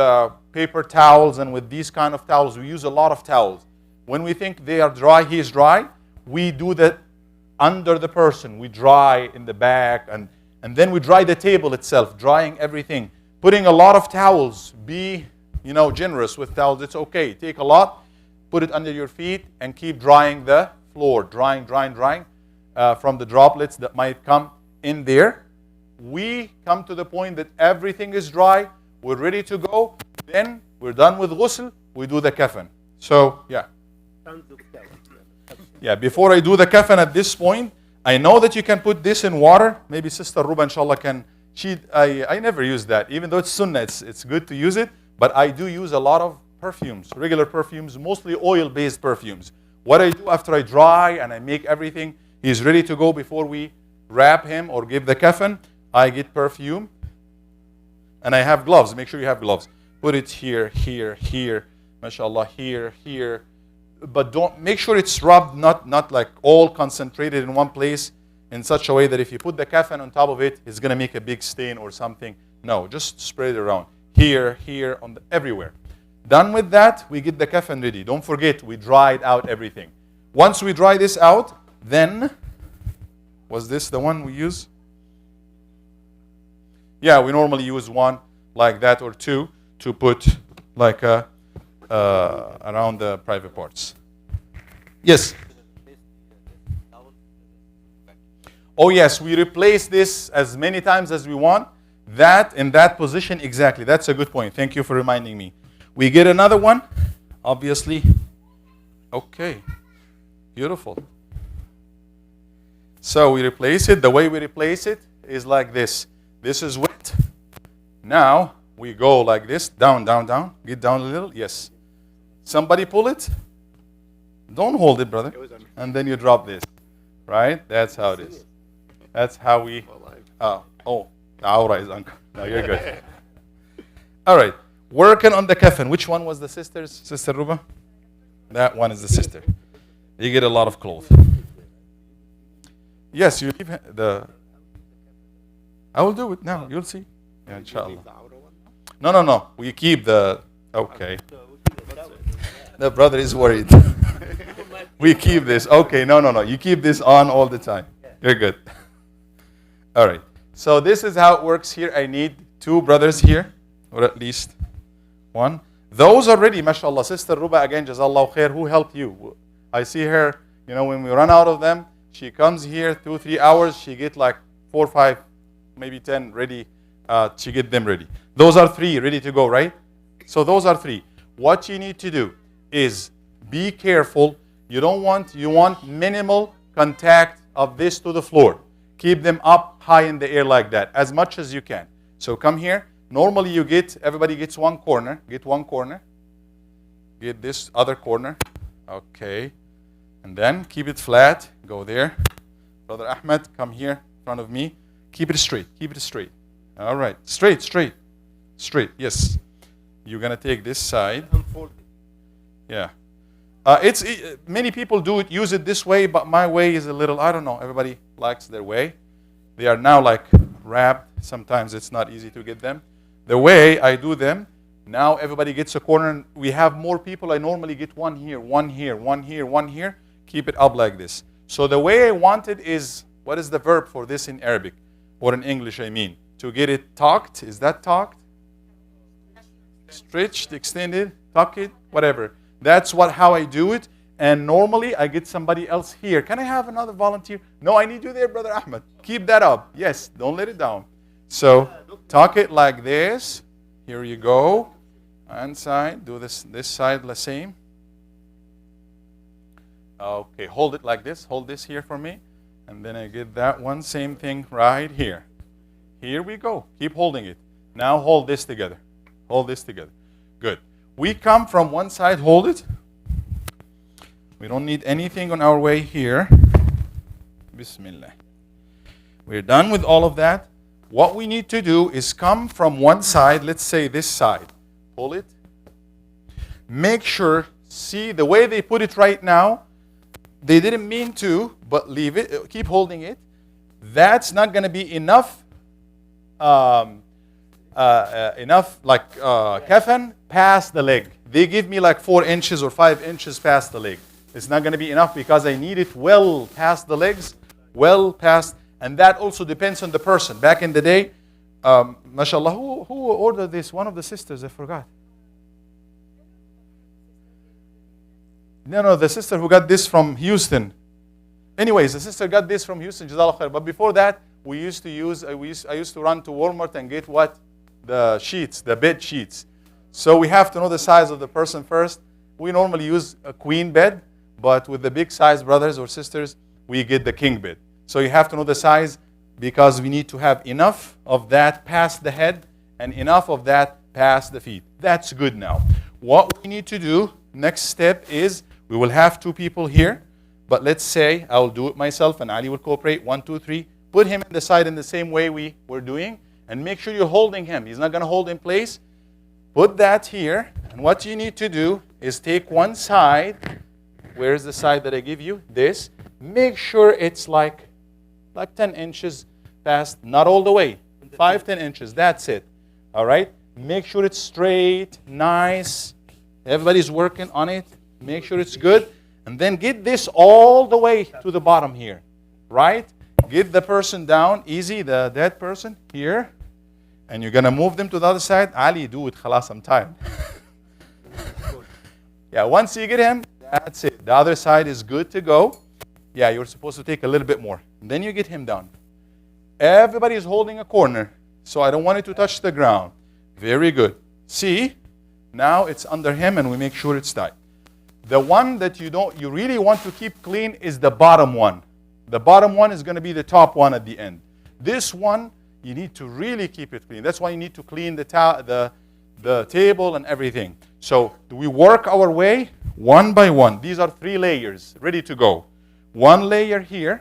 paper towels and with these kind of towels. We use a lot of towels. When we think they are dry, he is dry, we do that under the person. We dry in the back, and then we dry the table itself, drying everything. Putting a lot of towels. Be, generous with towels. It's okay. Take a lot, put it under your feet, and keep drying the floor. Drying from the droplets that might come in there. We come to the point that everything is dry. We're ready to go. Then we're done with ghusl. We do the kafan. So, yeah. Yeah, before I do the kafan at this point, I know that you can put this in water. Maybe Sister Ruba, inshallah, can. I never use that. Even though it's sunnah, it's good to use it. But I do use a lot of perfumes, regular perfumes, mostly oil-based perfumes. What I do after I dry and I make everything, he's ready to go before we wrap him or give the kafan, I get perfume. And I have gloves. Make sure you have gloves. Put it here, mashallah, here. But don't make sure it's rubbed, not like all concentrated in one place in such a way that if you put the kafan on top of it, it's going to make a big stain or something. No, just spread it around. Here, everywhere. Done with that, we get the kafan ready. Don't forget, we dried out everything. Once we dry this out, then, was this the one we use? Yeah, we normally use one like that or two to put like around the private parts. Yes? Oh yes, we replace this as many times as we want. That in that position, exactly. That's a good point. Thank you for reminding me. We get another one, obviously. Okay, beautiful. So we replace it. The way we replace it is like this. This is wet. Now we go like this, down. Get down a little. Yes. Somebody pull it. Don't hold it, brother. And then you drop this. Right? That's how it is. That's how we. The aura is uncovered. No, you're good. All right. Working on the kafan. Which one was the sister's? Sister Ruba? That one is the sister. You get a lot of clothes. Yes, you leave the. I will do it now. You'll see. Yeah, inshallah. No. We keep the. Okay. The brother is worried. We keep this. Okay, no. You keep this on all the time. You're good. All right. So this is how it works here. I need 2 brothers here, or at least 1. Those are ready, mashallah. Sister Ruba, again, Jazallah khair, who helped you? I see her, when we run out of them, she comes here 2-3 hours, she get like 4, 5, maybe 10 ready. She get them ready. Those are 3 ready to go, right? So those are 3. What you need to do is be careful. You want minimal contact of this to the floor. Keep them up high in the air like that, as much as you can. So come here. Normally everybody gets one corner. Get one corner. Get this other corner. Okay. And then keep it flat. Go there. Brother Ahmed, come here in front of me. Keep it straight. Keep it straight. All right. Straight, straight. Straight. Yes. You're going to take this side. Yeah. Many people use it this way, but my way is a little, I don't know. Everybody likes their way. They are now like wrapped. Sometimes it's not easy to get them. The way I do them, now everybody gets a corner. And we have more people. I normally get one here, one here, one here, one here. Keep it up like this. So the way I want it is, what is the verb for this in Arabic? Or in English, I mean. To get it tucked. Is that tucked? Stretched, extended, tuck it, whatever. That's how I do it. And normally I get somebody else here. Can I have another volunteer? No, I need you there, Brother Ahmed. Keep that up. Yes, don't let it down. So tuck it like this. Here you go. And side. Do this side the same. Okay, hold it like this. Hold this here for me. And then I get that one. Same thing right here. Here we go. Keep holding it. Now hold this together. Hold this together. Good. We come from one side. Hold it. We don't need anything on our way here. Bismillah. We're done with all of that. What we need to do is come from one side. Let's say this side. Pull it. Make sure, see the way they put it right now, they didn't mean to, but leave it. Keep holding it. That's not going to be enough. Kafan past the leg. They give me like 4 inches or 5 inches past the leg. It's not going to be enough because I need it well past the legs, well past, and that also depends on the person. Back in the day, mashallah, who ordered this? One of the sisters, I forgot. No, the sister who got this from Houston. Anyways, the sister got this from Houston, Jazakallah khair. But before that, I used to run to Walmart and get what? The sheets, the bed sheets. So we have to know the size of the person first. We normally use a queen bed, but with the big size brothers or sisters, we get the king bed. So you have to know the size because we need to have enough of that past the head and enough of that past the feet. That's good now. What we need to do, next step is, we will have 2 people here, but let's say I will do it myself and Ali will cooperate. 1, 2, 3. Put him in the side in the same way we were doing, and make sure you're holding him. He's not going to hold in place. Put that here, and what you need to do is take one side. Where's the side that I give you? This. Make sure it's like 10 inches past, not all the way. 5, 10 inches. That's it. All right? Make sure it's straight, nice. Everybody's working on it. Make sure it's good. And then get this all the way to the bottom here. Right? Get the person down, easy, the dead person, here. And you're going to move them to the other side. Ali, do it, khalas, I'm tired. Yeah, once you get him, that's it. The other side is good to go. Yeah, you're supposed to take a little bit more. And then you get him down. Everybody is holding a corner, so I don't want it to touch the ground. Very good. See? Now it's under him, and we make sure it's tight. The one that you really want to keep clean is the bottom one. The bottom one is going to be the top one at the end. This one, you need to really keep it clean. That's why you need to clean the table and everything. So we work our way one by one. These are 3 layers ready to go. 1 layer here.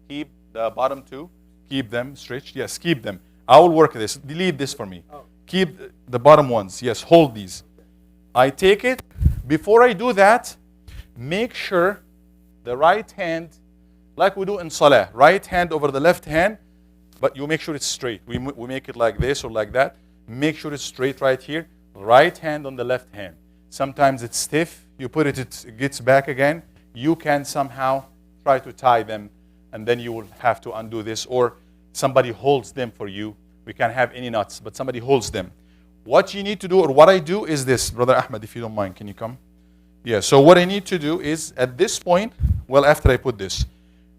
Keep the bottom 2. Keep them stretched. Yes, keep them. I will work this. Delete this for me. Keep the bottom ones. Yes, hold these. I take it. Before I do that, make sure the right hand, like we do in Salah, right hand over the left hand, but you make sure it's straight. We make it like this or like that. Make sure it's straight right here. Right hand on the left hand. Sometimes it's stiff. You put it, it gets back again. You can somehow try to tie them, and then you will have to undo this, or somebody holds them for you. We can't have any knots, but somebody holds them. What you need to do, or what I do, is this. Brother Ahmed, if you don't mind, can you come? Yeah, so what I need to do is, at this point, well, after I put this,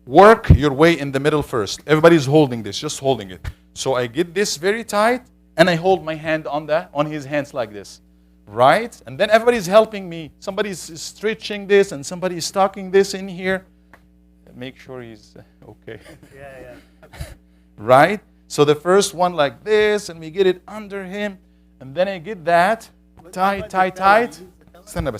work your way in the middle first. Everybody's holding this, just holding it. So I get this very tight, and I hold my hand on his hands like this, right? And then everybody's helping me. Somebody's stretching this, and somebody's stocking this in here. Make sure he's okay. Yeah. Right? So the first one like this, and we get it under him, and then I get that tight. Stand up.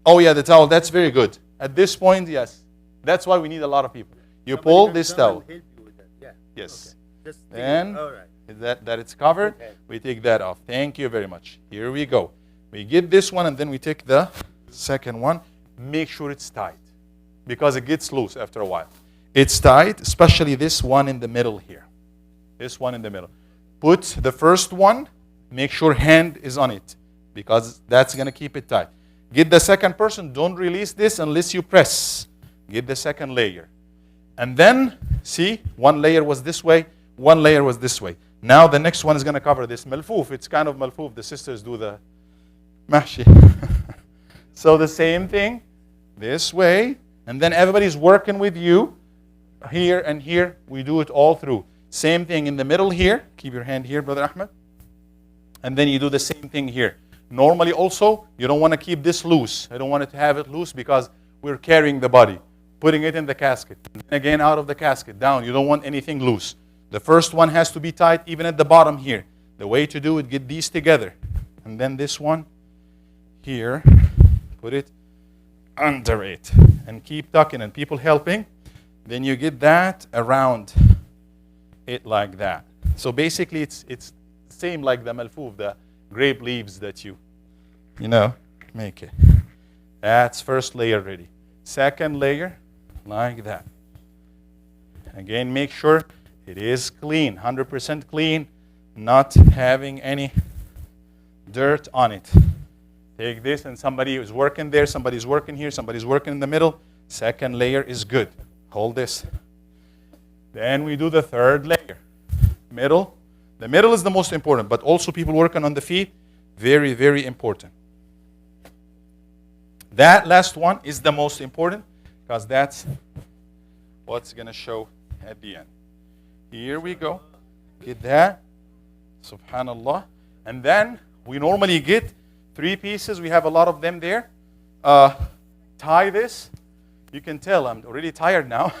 Oh yeah, the towel. That's very good. At this point, yes. That's why we need a lot of people. You pull this towel. Help you with that. Yeah. Yes. Okay. And all right. that it's covered, Okay. we take that off. Thank you very much. Here we go. We get this one, and then we take the second one. Make sure it's tight, because it gets loose after a while. It's tight, especially this one in the middle here. This one in the middle. Put the first one, make sure hand is on it, because that's going to keep it tight. Get the second person. Don't release this unless you press. Get the second layer. And then, see, one layer was this way, one layer was this way. Now the next one is going to cover this malfoof. It's kind of malfoof. The sisters do the mahshi. So the same thing, this way. And then everybody's working with you. Here and here, we do it all through. Same thing in the middle here. Keep your hand here, Brother Ahmed. And then you do the same thing here. Normally also, you don't want to keep this loose. I don't want it to have it loose because we're carrying the body, putting it in the casket. And then again, out of the casket, down. You don't want anything loose. The first one has to be tight, even at the bottom here. The way to do it, get these together. And then this one here, put it under it. And keep tucking, and people helping. Then you get that around it like that. So basically, it's same like the malfoof, the grape leaves that you make it. That's first layer ready. Second layer, like that. Again, make sure it is clean, 100% clean, not having any dirt on it. Take this, and somebody is working there, somebody's working here, somebody's working in the middle. Second layer is good. Hold this. Then we do the third layer. Middle. The middle is the most important, but also people working on the feet, very, very important. That last one is the most important, because that's what's going to show at the end. Here we go. Get that. Subhanallah. And then we normally get 3 pieces. We have a lot of them there. Tie this. You can tell I'm already tired now.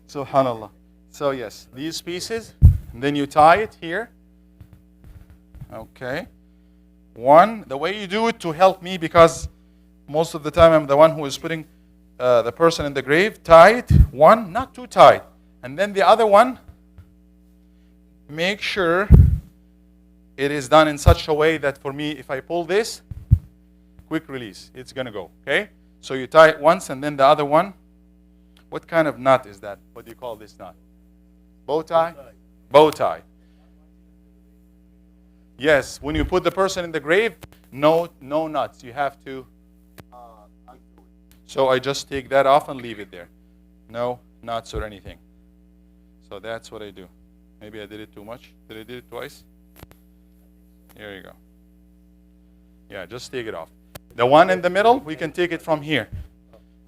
Subhanallah. So yes, these pieces. And then you tie it here. Okay. One, the way you do it to help me, because most of the time I'm the one who is putting the person in the grave. Tie it. One, not too tight. And then the other one, make sure it is done in such a way that for me, if I pull this, quick release, it's going to go. Okay? So you tie it once, and then the other one. What kind of knot is that? What do you call this knot? Bow tie? Bow tie. Yes, when you put the person in the grave, no nuts. You have to undo it. So I just take that off and leave it there. No nuts or anything. So that's what I do. Maybe I did it too much. Did I do it twice? Here you go. Yeah, just take it off. The one in the middle, we can take it from here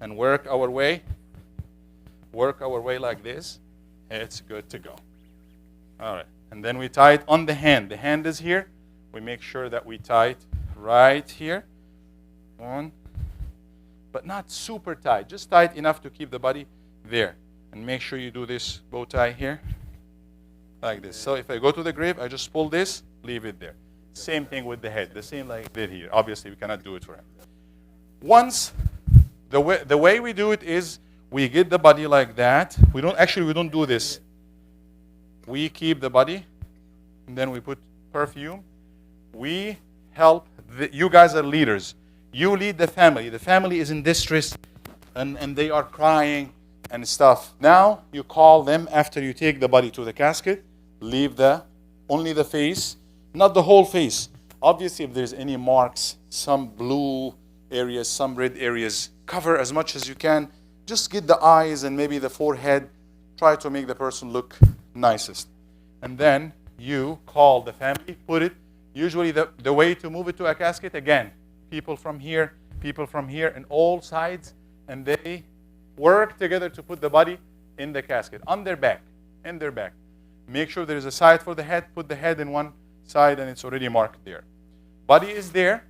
and work our way like this. It's good to go. All right. And then we tie it on the hand. The hand is here. We make sure that we tie it right here. One. But not super tight. Just tight enough to keep the body there. And make sure you do this bow tie here. Like this. So if I go to the grave, I just pull this, leave it there. Same thing with the head. The same like I did here. Obviously, we cannot do it for him. Once, the way we do it is we get the body like that. We don't do this. We keep the body, and then we put perfume. We help. You guys are leaders. You lead the family. The family is in distress, and they are crying and stuff. Now you call them after you take the body to the casket. Leave only the face, not the whole face. Obviously, if there's any marks, some blue areas, some red areas, cover as much as you can. Just get the eyes and maybe the forehead. Try to make the person look nicest. And then you call the family, put it Usually the way to move it to a casket, again, people from here, and all sides, and they work together to put the body in the casket, on their back, in their back. Make sure there is a side for the head, put the head in one side, and it's already marked there. Body is there.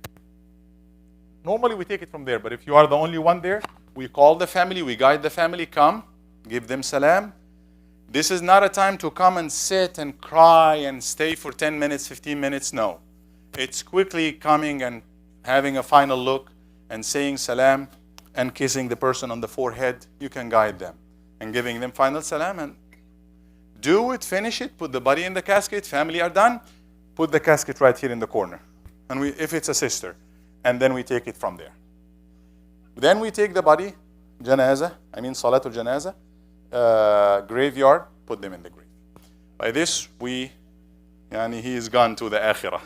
Normally we take it from there, but if you are the only one there, we call the family, we guide the family, come, give them salam. This is not a time to come and sit and cry and stay for 10 minutes, 15 minutes, no. It's quickly coming and having a final look and saying salam and kissing the person on the forehead. You can guide them and giving them final salam and do it, finish it, put the body in the casket, family are done, put the casket right here in the corner. And if it's a sister, and then we take it from there. Then we take the body, Salatul Janaza, graveyard, put them in the grave. By this, he is gone to the akhirah.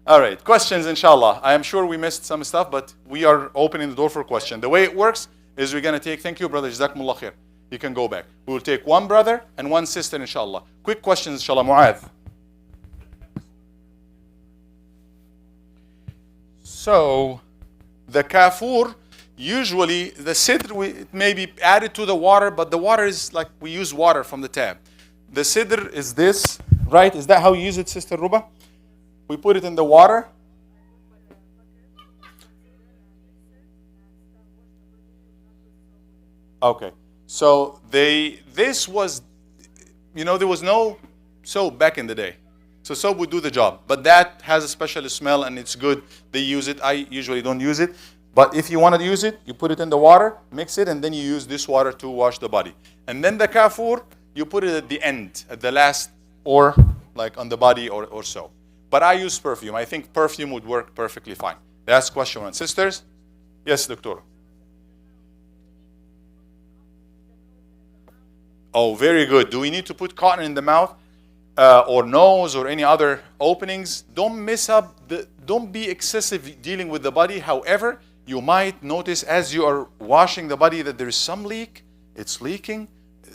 All right, questions, inshallah. I am sure we missed some stuff, but we are opening the door for questions. The way it works is we're going to take, thank you, brother, Jazakumullah khair. You can go back. We will take one brother and one sister, inshallah. Quick questions, inshallah. Mu'adh. So, the kafur, usually the sidr, it may be added to the water, but the water is like we use water from the tap. The sidr is this, right? Is that how you use it, Sister Ruba? We put it in the water. Okay. So this was, there was no soap back in the day. So soap would do the job. But that has a special smell and it's good. They use it. I usually don't use it. But if you want to use it, you put it in the water, mix it, and then you use this water to wash the body. And then the kafur, you put it at the end, at the last, or like on the body or so. But I use perfume. I think perfume would work perfectly fine. That's question one. Sisters? Yes, Doctor. Oh, very good. Do we need to put cotton in the mouth or nose or any other openings? Don't mess up. Don't be excessive dealing with the body. However, you might notice as you are washing the body that there is some leak. It's leaking.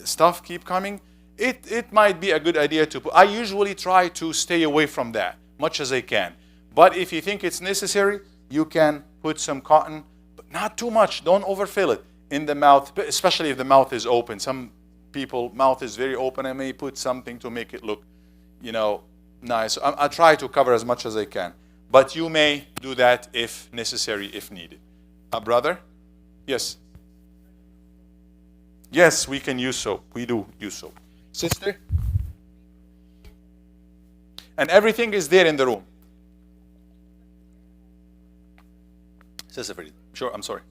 Stuff keep coming. It might be a good idea to put. I usually try to stay away from that much as I can. But if you think it's necessary, you can put some cotton, but not too much. Don't overfill it in the mouth, especially if the mouth is open. Some people mouth is very open. I may put something to make it look, nice. I try to cover as much as I can. But you may do that if necessary, if needed. Brother? Yes. Yes, we can use soap. We do use soap. Sister? And everything is there in the room. Sister Farid. Sure, I'm sorry.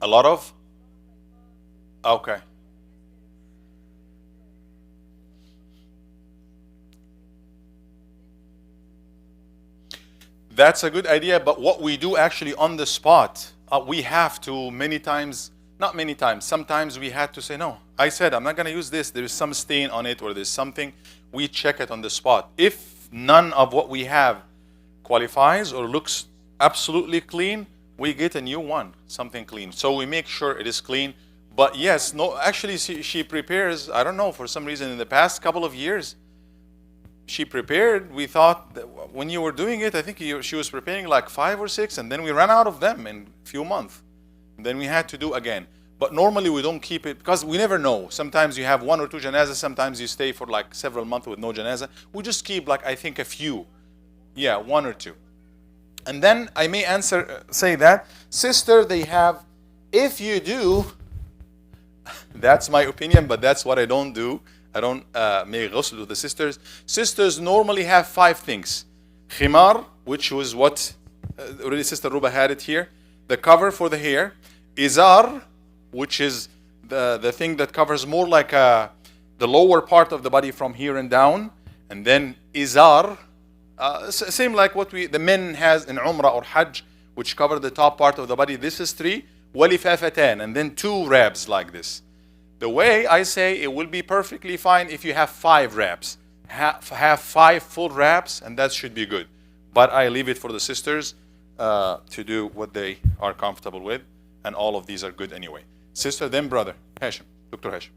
A lot of? Okay. That's a good idea, but what we do actually on the spot, we have to many times, not many times, sometimes we had to say, no, I said I'm not going to use this, there is some stain on it or there's something, we check it on the spot. If none of what we have qualifies or looks absolutely clean, we get a new one, something clean. So we make sure it is clean. But yes, no, actually she prepares, I don't know, for some reason in the past couple of years, she prepared. We thought that when you were doing it, I think she was preparing like 5 or 6, and then we ran out of them in a few months. And then we had to do again. But normally we don't keep it because we never know. Sometimes you have 1 or 2 janazas. Sometimes you stay for like several months with no janaza. We just keep like I think a few. Yeah, 1 or 2. And then I may say that sister, they have. If you do, that's my opinion, but that's what I don't do. I don't make ghusl with the sisters. Sisters normally have 5 things. Khimar, which was what already Sister Ruba had it here. The cover for the hair. Izar, which is the thing that covers more like the lower part of the body from here and down. And then Izar, same like what the men has in Umrah or Hajj, which cover the top part of the body. This is 3. Walifafatan, and then 2 wraps like this. The way I say it will be perfectly fine if you have 5 wraps. Have 5 full wraps, and that should be good. But I leave it for the sisters. to do what they are comfortable with, and all of these are good anyway. Sister, then brother, Hashim, Dr. Hashim.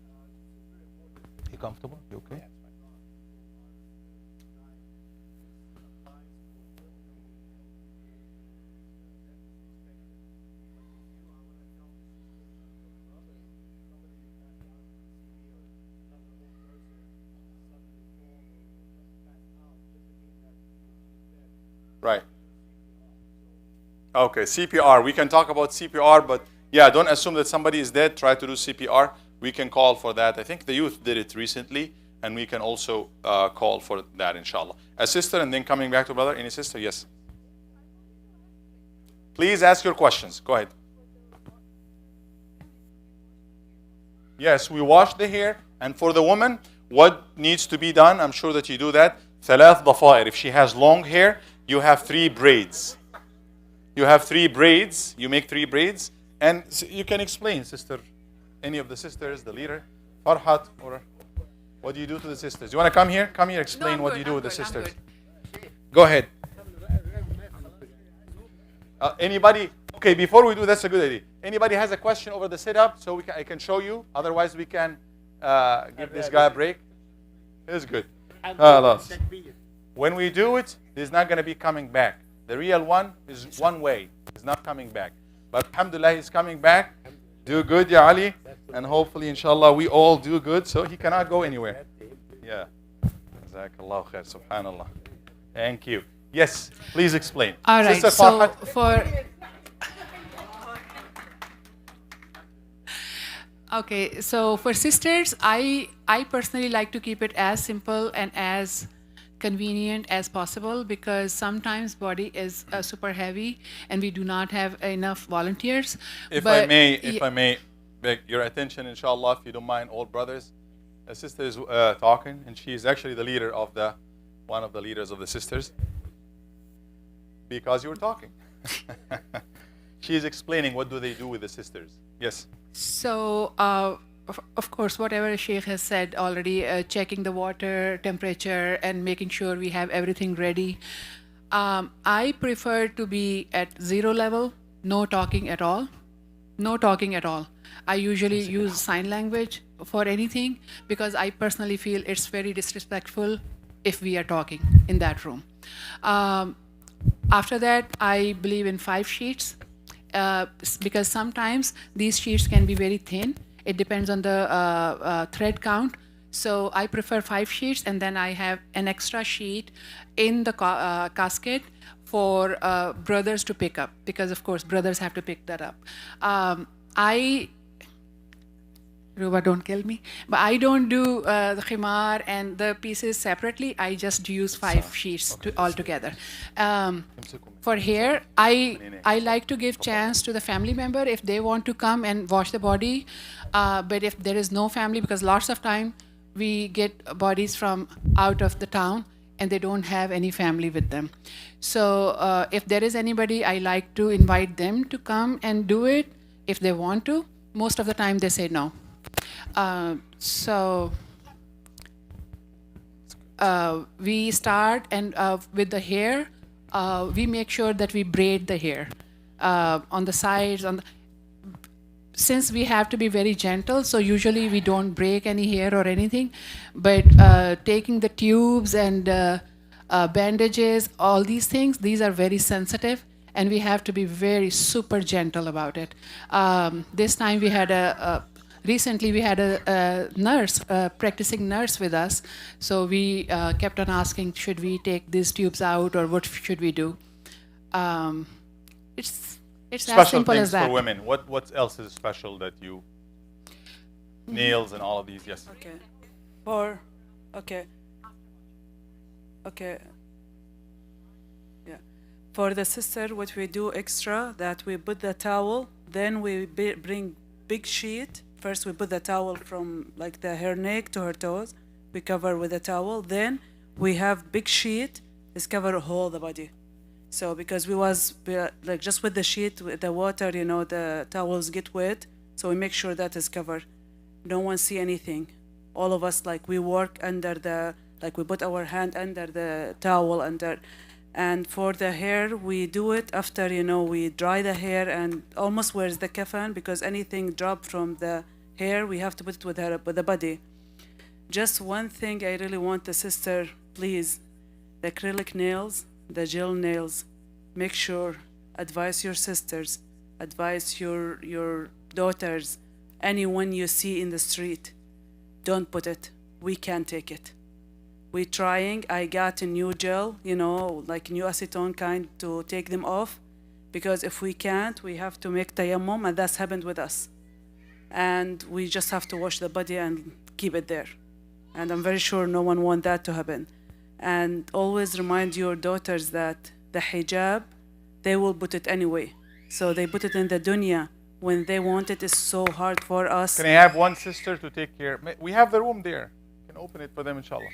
You comfortable? You okay? Right. Okay, CPR. We can talk about CPR, but yeah, don't assume that somebody is dead. Try to do CPR. We can call for that. I think the youth did it recently, and we can also call for that, inshallah. A sister, and then coming back to brother. Any sister? Yes. Please ask your questions. Go ahead. Yes, we wash the hair, and for the woman, what needs to be done? I'm sure that you do that. ثلاث ضفائر. If she has long hair, you have 3 braids. You have 3 braids. You make 3 braids, and you can explain, sister. Any of the sisters, the leader, Farhat, or what do you do to the sisters? You want to come here? Come here. Explain what you do with the sisters. Go ahead. Anybody? Okay, before we do, that's a good idea. Anybody has a question over the sit-up, so I can show you. Otherwise, we can give this guy a break. It's good. When we do it, he's not going to be coming back. The real one is one way. He's not coming back. But alhamdulillah, he's coming back. Do good, Ya Ali. And hopefully, inshallah, we all do good, so he cannot go anywhere. Yeah. Jazakallah khair. Subhanallah. Thank you. Yes, please explain. All right. Sister So Farhat. Okay, so for sisters, I personally like to keep it as simple and as convenient as possible, because sometimes body is super heavy and we do not have enough volunteers. If I may beg your attention, inshallah, if you don't mind, all brothers. A sister is talking, and she is actually the leader of one of the leaders of the sisters, because you were talking. She is explaining what do they do with the sisters. Yes. So, of course, whatever Sheikh has said already, checking the water temperature and making sure we have everything ready. I prefer to be at 0 level, no talking at all. No talking at all. I usually use sign language for anything, because I personally feel it's very disrespectful if we are talking in that room. After that, I believe in 5 sheets. Because sometimes these sheets can be very thin. It depends on the thread count. So I prefer 5 sheets, and then I have an extra sheet in the casket for brothers to pick up, because of course brothers have to pick that up. Ruba, don't kill me. But I don't do the khimar and the pieces separately. I just use 5 sheets all together. For hair, I like to give chance to the family member if they want to come and wash the body. But if there is no family, because lots of time we get bodies from out of the town and they don't have any family with them. So if there is anybody, I like to invite them to come and do it if they want to. Most of the time they say no. We start, and with the hair, we make sure that we braid the hair on the sides. Since we have to be very gentle, so usually we don't break any hair or anything. But taking the tubes and bandages, all these things, these are very sensitive, and we have to be very super gentle about it. This time we had recently we had a nurse, a practicing nurse with us. So we kept on asking, should we take these tubes out, or what should we do? It's special as simple things as that. for women. What else is special that you, nails and all of these? Yes. Okay. Yeah. For the sister, what we do extra, that we put the towel, then we bring big sheet. First, we put the towel from like her neck to her toes. We cover with a towel. Then we have big sheet. It's cover whole the body. So because we like just with the sheet, with the water, the towels get wet. So we make sure that is covered. No one see anything. All of us, like we work under we put our hand under the towel And for the hair, we do it after, we dry the hair and almost wears the kafan, because anything dropped from the hair, we have to put it with the body. Just one thing I really want the sister, please, the acrylic nails, the gel nails, make sure, advise your sisters, advise your daughters, anyone you see in the street, don't put it. We can't take it. We're trying. I got a new gel, like new acetone kind to take them off, because if we can't, we have to make tayammum, and that's happened with us. And we just have to wash the body and keep it there. And I'm very sure no one wants that to happen. And always remind your daughters that the hijab, they will put it anyway. So they put it in the dunya. When they want it, it's so hard for us. Can I have one sister to take care? We have the room there. You can open it for them, inshallah.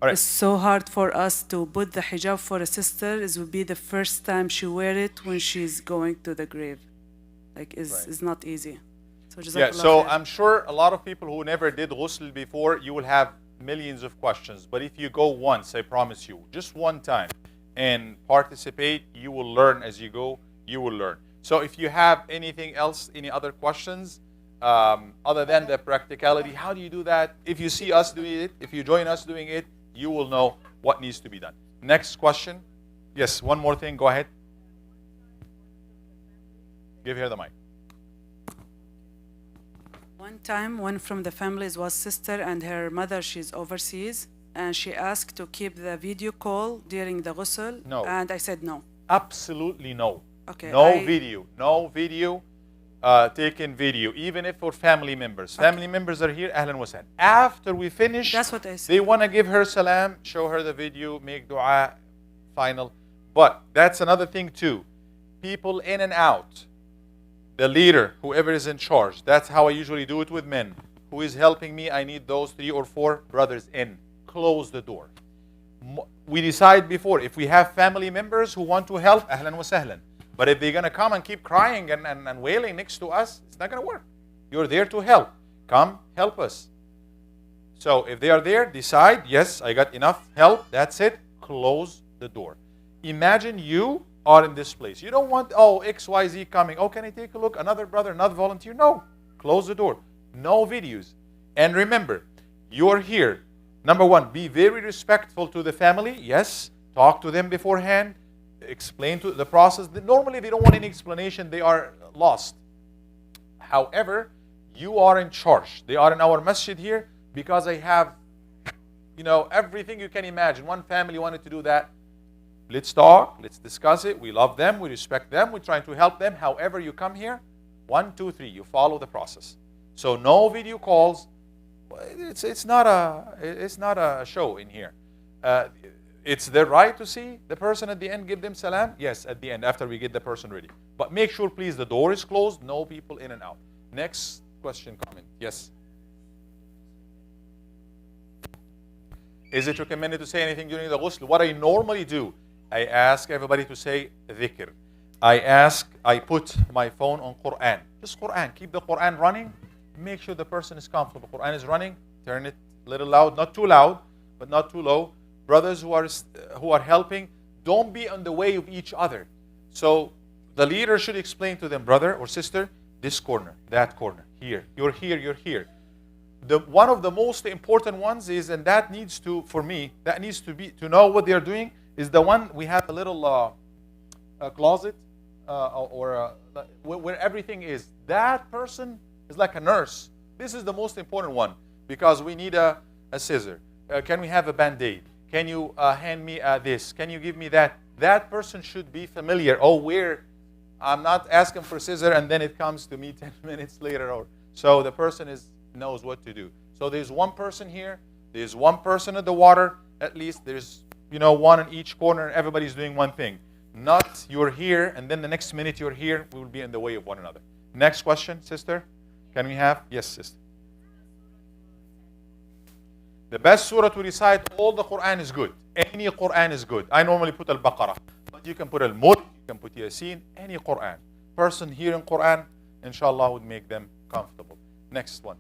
All right. It's so hard for us to put the hijab for a sister. It will be the first time she wear it when she's going to the grave. Like, it's not easy. So yeah, so I'm sure a lot of people who never did ghusl before, you will have millions of questions. But if you go once, I promise you, just one time, and participate, you will learn as you go, you will learn. So if you have anything else, any other questions, other than the practicality, how do you do that? If you see us doing it, if you join us doing it, you will know what needs to be done. Next question. Yes, one more thing. Go ahead. Give her the mic. One time, one from the families was sister and her mother, she's overseas, and she asked to keep the video call during the ghusl. No. And I said no. Absolutely no. Okay. No video. Taken video, even if for family members. Okay. Family members are here, ahlan wa sahlan. After we finish, that's what I said. They want to give her salam, show her the video, make dua, final. But that's another thing too. People in and out. The leader, whoever is in charge. That's how I usually do it with men. Who is helping me? I need those 3 or 4 brothers in. Close the door. We decide before, if we have family members who want to help, ahlan wa sahlan. But if they're going to come and keep crying and wailing next to us, it's not going to work. You're there to help. Come, help us. So if they are there, decide, yes, I got enough help. That's it. Close the door. Imagine you are in this place. You don't want, XYZ coming. Oh, can I take a look? Another brother, not volunteer. No. Close the door. No videos. And remember, you're here. Number 1, be very respectful to the family. Yes. Talk to them beforehand. Explain to the process. Normally they don't want any explanation. They are lost. However, you are in charge. They are in our masjid here because I have, everything you can imagine. One family wanted to do that. Let's talk. Let's discuss it. We love them. We respect them. We're trying to help them. However, you come here, 1, 2, 3. You follow the process. So no video calls. It's not a show in here. It's their right to see the person at the end, give them salam. Yes, at the end, after we get the person ready. But make sure, please, the door is closed. No people in and out. Next question, comment. Yes. Is it recommended to say anything during the ghusl? What I normally do, I ask everybody to say dhikr. I put my phone on Quran. Just Quran. Keep the Quran running. Make sure the person is comfortable. Quran is running. Turn it a little loud. Not too loud, but not too low. Brothers who are helping, don't be on the way of each other. So the leader should explain to them, brother or sister, this corner, that corner, here. You're here, you're here. One of the most important ones is, and that needs to, for me, that needs to be, to know what they're doing, is the one, we have a little closet where everything is. That person is like a nurse. This is the most important one because we need a scissor. Can we have a Band-Aid? Can you hand me this? Can you give me that? That person should be familiar. I'm not asking for scissor and then it comes to me 10 minutes later. So the person knows what to do. So there's one person here. There's one person at the water. At least there's one in each corner. And everybody's doing one thing. Not you're here and then the next minute you're here. We will be in the way of one another. Next question, sister. Can we have? Yes, sister. The best surah to recite, all the Quran is good. Any Quran is good. I normally put Al-Baqarah. But you can put Al-Mulk, you can put Yasin, any Quran. Person hearing Quran, inshallah, would make them comfortable. Next one.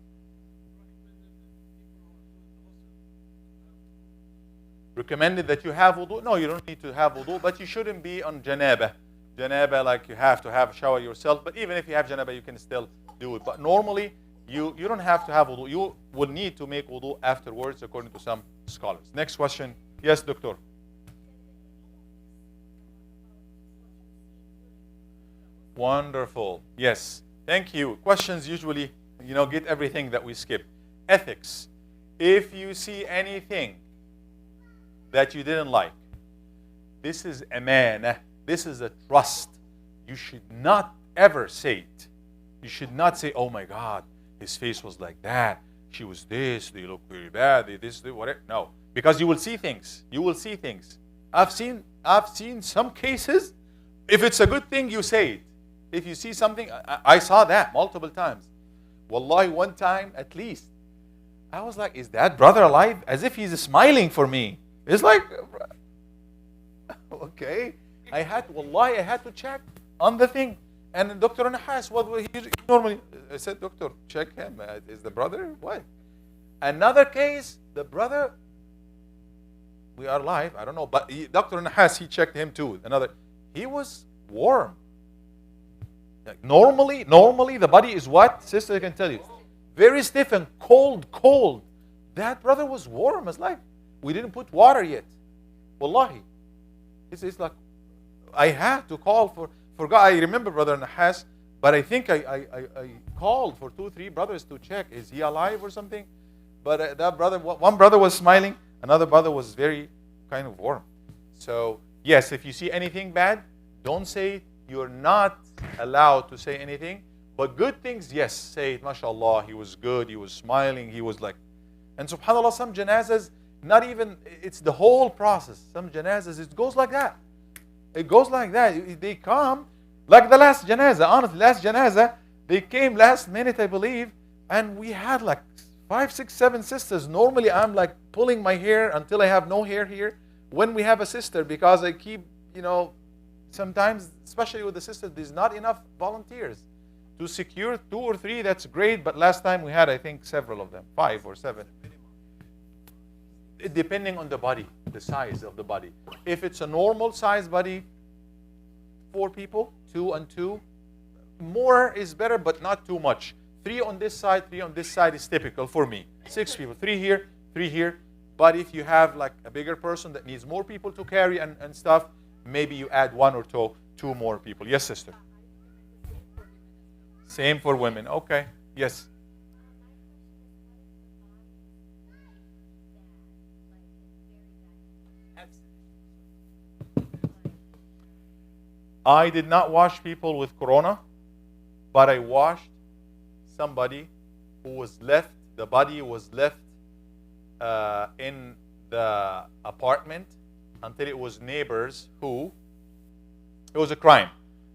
recommended that you have wudu? No, you don't need to have wudu, but you shouldn't be on janaba. Janaba, like you have to have a shower yourself, but even if you have janaba, you can still do it. But normally, you don't have to have wudu. You will need to make wudu afterwards, according to some scholars. Next question. Yes, doctor. Wonderful. Yes. Thank you. Questions usually, get everything that we skip. Ethics. If you see anything that you didn't like, this is amanah. This is a trust. You should not ever say it. You should not say, oh my God, his face was like that. She was this. They look very bad. They this, they whatever. No. Because you will see things. You will see things. I've seen some cases, if it's a good thing, you say it. If you see something, I saw that multiple times. Wallahi, one time at least, I was like, is that brother alive? As if he's smiling for me. It's like, okay. I had to check on the thing. And Dr. Nahas, what he normally, I said, doctor, check him. Is the brother? What? Another case, the brother, we are live, I don't know. But Dr. Nahas, he checked him too. He was warm. Like normally the body is what? Sister can tell you. Very stiff and cold. That brother was warm as life. We didn't put water yet. Wallahi. It's like, I had to call for God. I remember Brother Nahas, but I think I called for 2-3 brothers to check. Is he alive or something? But that brother, one brother was smiling. Another brother was very kind of warm. So, yes, if you see anything bad, don't say it. You're not allowed to say anything. But good things, yes, say it. MashaAllah, he was good, he was smiling, he was like... And subhanAllah, some janazas, not even, it's the whole process. Some janazas, it goes like that. It goes like that. They come, like the last janaza, honestly, last janaza, they came last minute, I believe, and we had like 5, 6, 7 sisters. Normally, I'm like pulling my hair until I have no hair here when we have a sister, because I keep, sometimes, especially with the sisters, there's not enough volunteers. To secure 2 or 3, that's great, but last time we had, I think, several of them, 5 or 7. Depending on the body, the size of the body. If it's a normal size body, 4 people, 2 and 2. More is better, but not too much. 3 on this side, 3 on this side is typical for me. 6 people, 3 here, 3 here. But if you have like a bigger person that needs more people to carry and stuff, maybe you add 1 or 2 more people. Yes, sister. Same for women. Okay. Yes. I did not wash people with corona, but I washed somebody who was left, the body was left in the apartment until it was neighbors who, it was a crime.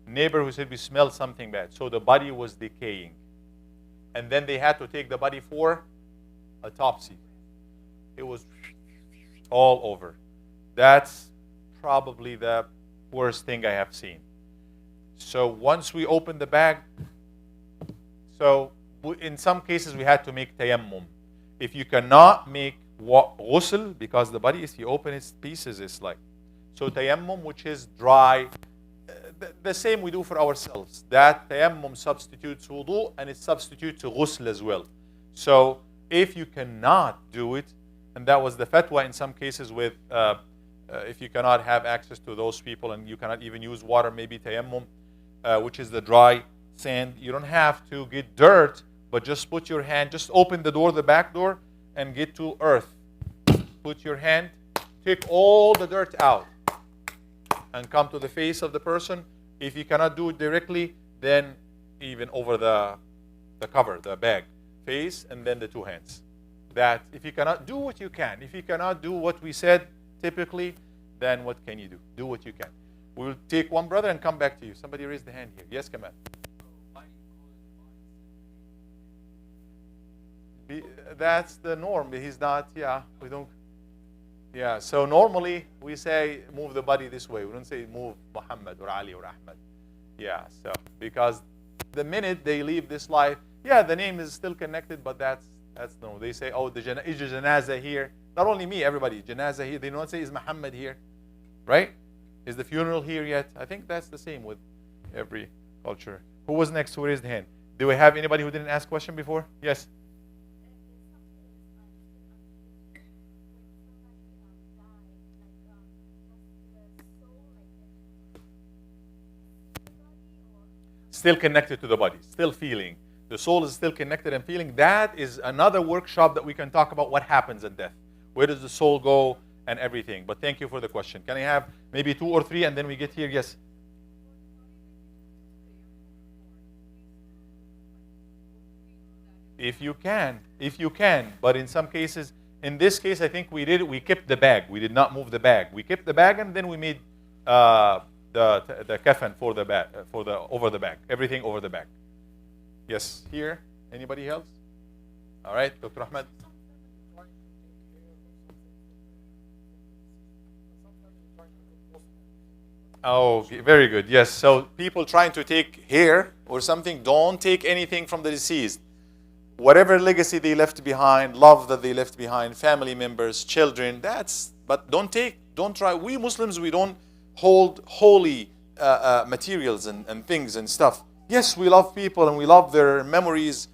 Neighbor who said we smelled something bad. So the body was decaying. And then they had to take the body for autopsy. It was all over. That's probably the worst thing I have seen. So once we opened the bag, so in some cases we had to make tayammum. If you cannot make ghusl, because the body, if you open its pieces, it's like, so tayammum, which is dry, the same we do for ourselves. That tayammum substitutes wudu and it substitutes ghusl as well. So if you cannot do it, and that was the fatwa in some cases with, if you cannot have access to those people and you cannot even use water, maybe tayammum, which is the dry sand. You don't have to get dirt, but just put your hand, just open the door, the back door, and get to earth. Put your hand, take all the dirt out, and come to the face of the person. If you cannot do it directly, then even over the cover, the bag, face, and then the 2 hands. That if you cannot do what you can, if you cannot do what we said typically, then what can you do? Do what you can. We will take one brother and come back to you. Somebody raised the hand here. Yes, Kamal. That's the norm. He's not, we don't. Yeah, so normally we say move the body this way. We don't say move Muhammad or Ali or Ahmad. Yeah, so because the minute they leave this life, the name is still connected, but that's no. They say, oh, the janaza here. Not only me, everybody. Janazah here. They don't say, is Muhammad here? Right? Is the funeral here yet? I think that's the same with every culture. Who was next? Who raised the hand? Do we have anybody who didn't ask question before? Yes. Still connected to the body, still feeling. The soul is still connected and feeling. That is another workshop that we can talk about what happens at death. Where does the soul go and everything. But thank you for the question. Can I have maybe 2 or 3 and then we get here? Yes. If you can. But in some cases, in this case, I think we kept the bag. We did not move the bag. We kept the bag and then we made the kafan for the bag, over the bag. Everything over the bag. Yes. Here. Anybody else? All right, Dr. Ahmed. Oh, very good. Yes. So people trying to take hair or something, don't take anything from the deceased. Whatever legacy they left behind, love that they left behind, family members, children, but don't try. We Muslims, we don't hold holy materials and things and stuff. Yes, we love people and we love their memories,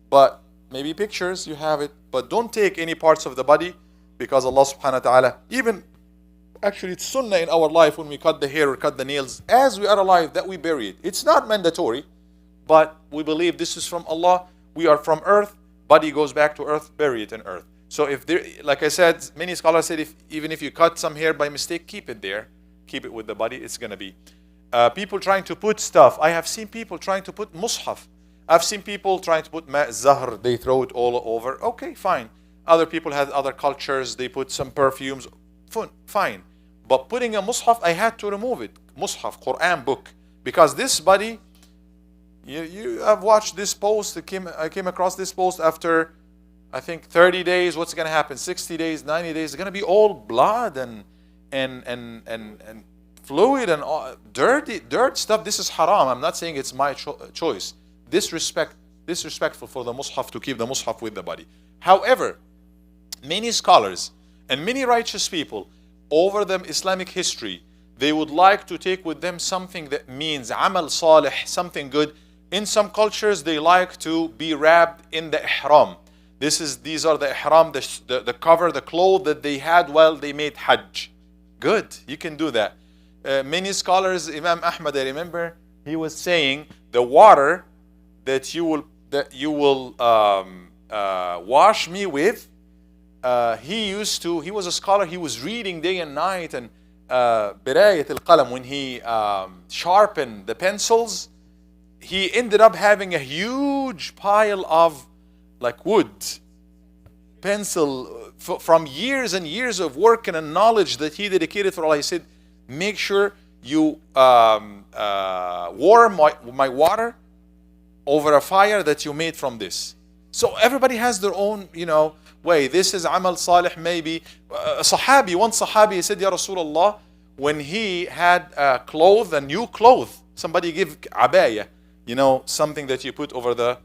but maybe pictures, you have it. But don't take any parts of the body, because Allah subhanahu wa ta'ala, even actually it's sunnah in our life when we cut the hair or cut the nails, as we are alive, that we bury it. It's not mandatory, but we believe this is from Allah. We are from earth, body goes back to earth, bury it in earth. So if there, like I said, many scholars said even if you cut some hair by mistake, keep it there. Keep it with the body, it's going to be. People trying to put stuff. I have seen people trying to put mushaf. I've seen people trying to put zahr, they throw it all over. Okay, fine. Other people have other cultures, they put some perfumes. Fine. But putting a mushaf, I had to remove it. Mushaf, Quran book. Because this body, you have watched this post. I came across this post after, I think, 30 days. What's going to happen? 60 days, 90 days. It's going to be all blood and fluid and dirt stuff. This is haram. I'm not saying it's my choice. Disrespectful for the mushaf to keep the mushaf with the body. However, many scholars and many righteous people over the Islamic history, they would like to take with them something that means amal salih, something good. In some cultures, they like to be wrapped in the ihram. These are the ihram, the cover, the clothes that they had while they made hajj. Good, you can do that. Many scholars, Imam Ahmad, I remember, he was saying the water that you will wash me with. He was a scholar. He was reading day and night, and Birayat al-Qalam, when he sharpened the pencils, he ended up having a huge pile of like wood pencil from years and years of work and knowledge that he dedicated for Allah. He said, make sure you warm my water over a fire that you made from this. So everybody has their own, way. This is amal salih, maybe. One sahabi, he said, Ya Rasulullah, when he had a new cloth, somebody give abaya, something that you put over the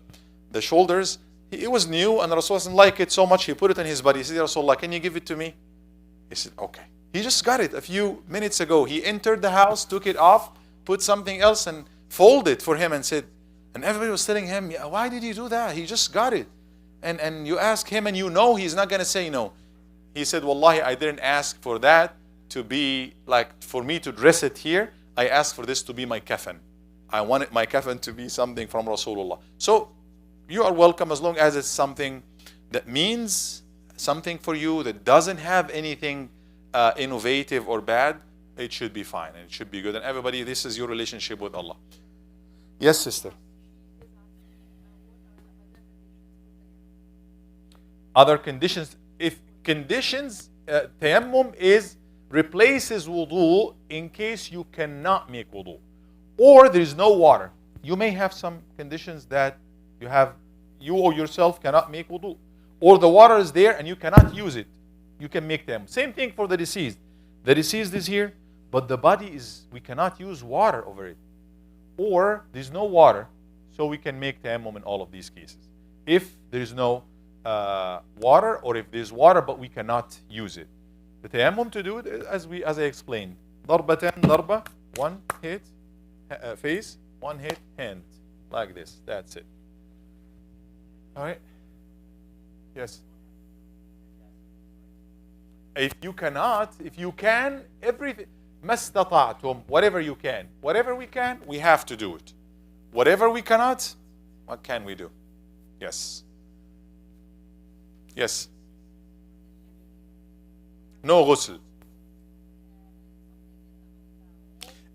shoulders. It was new, and Rasulullah didn't like it so much, he put it in his body. He said, Ya Rasulullah, can you give it to me? He said, okay. He just got it a few minutes ago. He entered the house, took it off, put something else, and folded it for him and said, and everybody was telling him, why did you do that? He just got it. And you ask him and he's not going to say no. He said, Wallahi, I didn't ask for that to be for me to dress it here. I asked for this to be my kafan. I wanted my kafan to be something from Rasulullah. So you are welcome as long as it's something that means something for you, that doesn't have anything innovative or bad. It should be fine and it should be good. And everybody, this is your relationship with Allah. Yes, sister. Other conditions. If conditions, tayammum replaces wudu in case you cannot make wudu, or there is no water. You may have some conditions that you or yourself cannot make wudu, or the water is there and you cannot use it. You can make tayammum. Same thing for the deceased. The deceased is here, but the body we cannot use water over it, or there is no water, so we can make tayammum in all of these cases. If there is no water, or if there's water but we cannot use it. The tayammum to do it as I explained. ضربتين ضربة, one hit face, one hit hand, like this. That's it. All right. Yes. If you cannot, if you can, everything. ما استطعتم, whatever you can, whatever we can, we have to do it. Whatever we cannot, what can we do? Yes. Yes. No ghusl.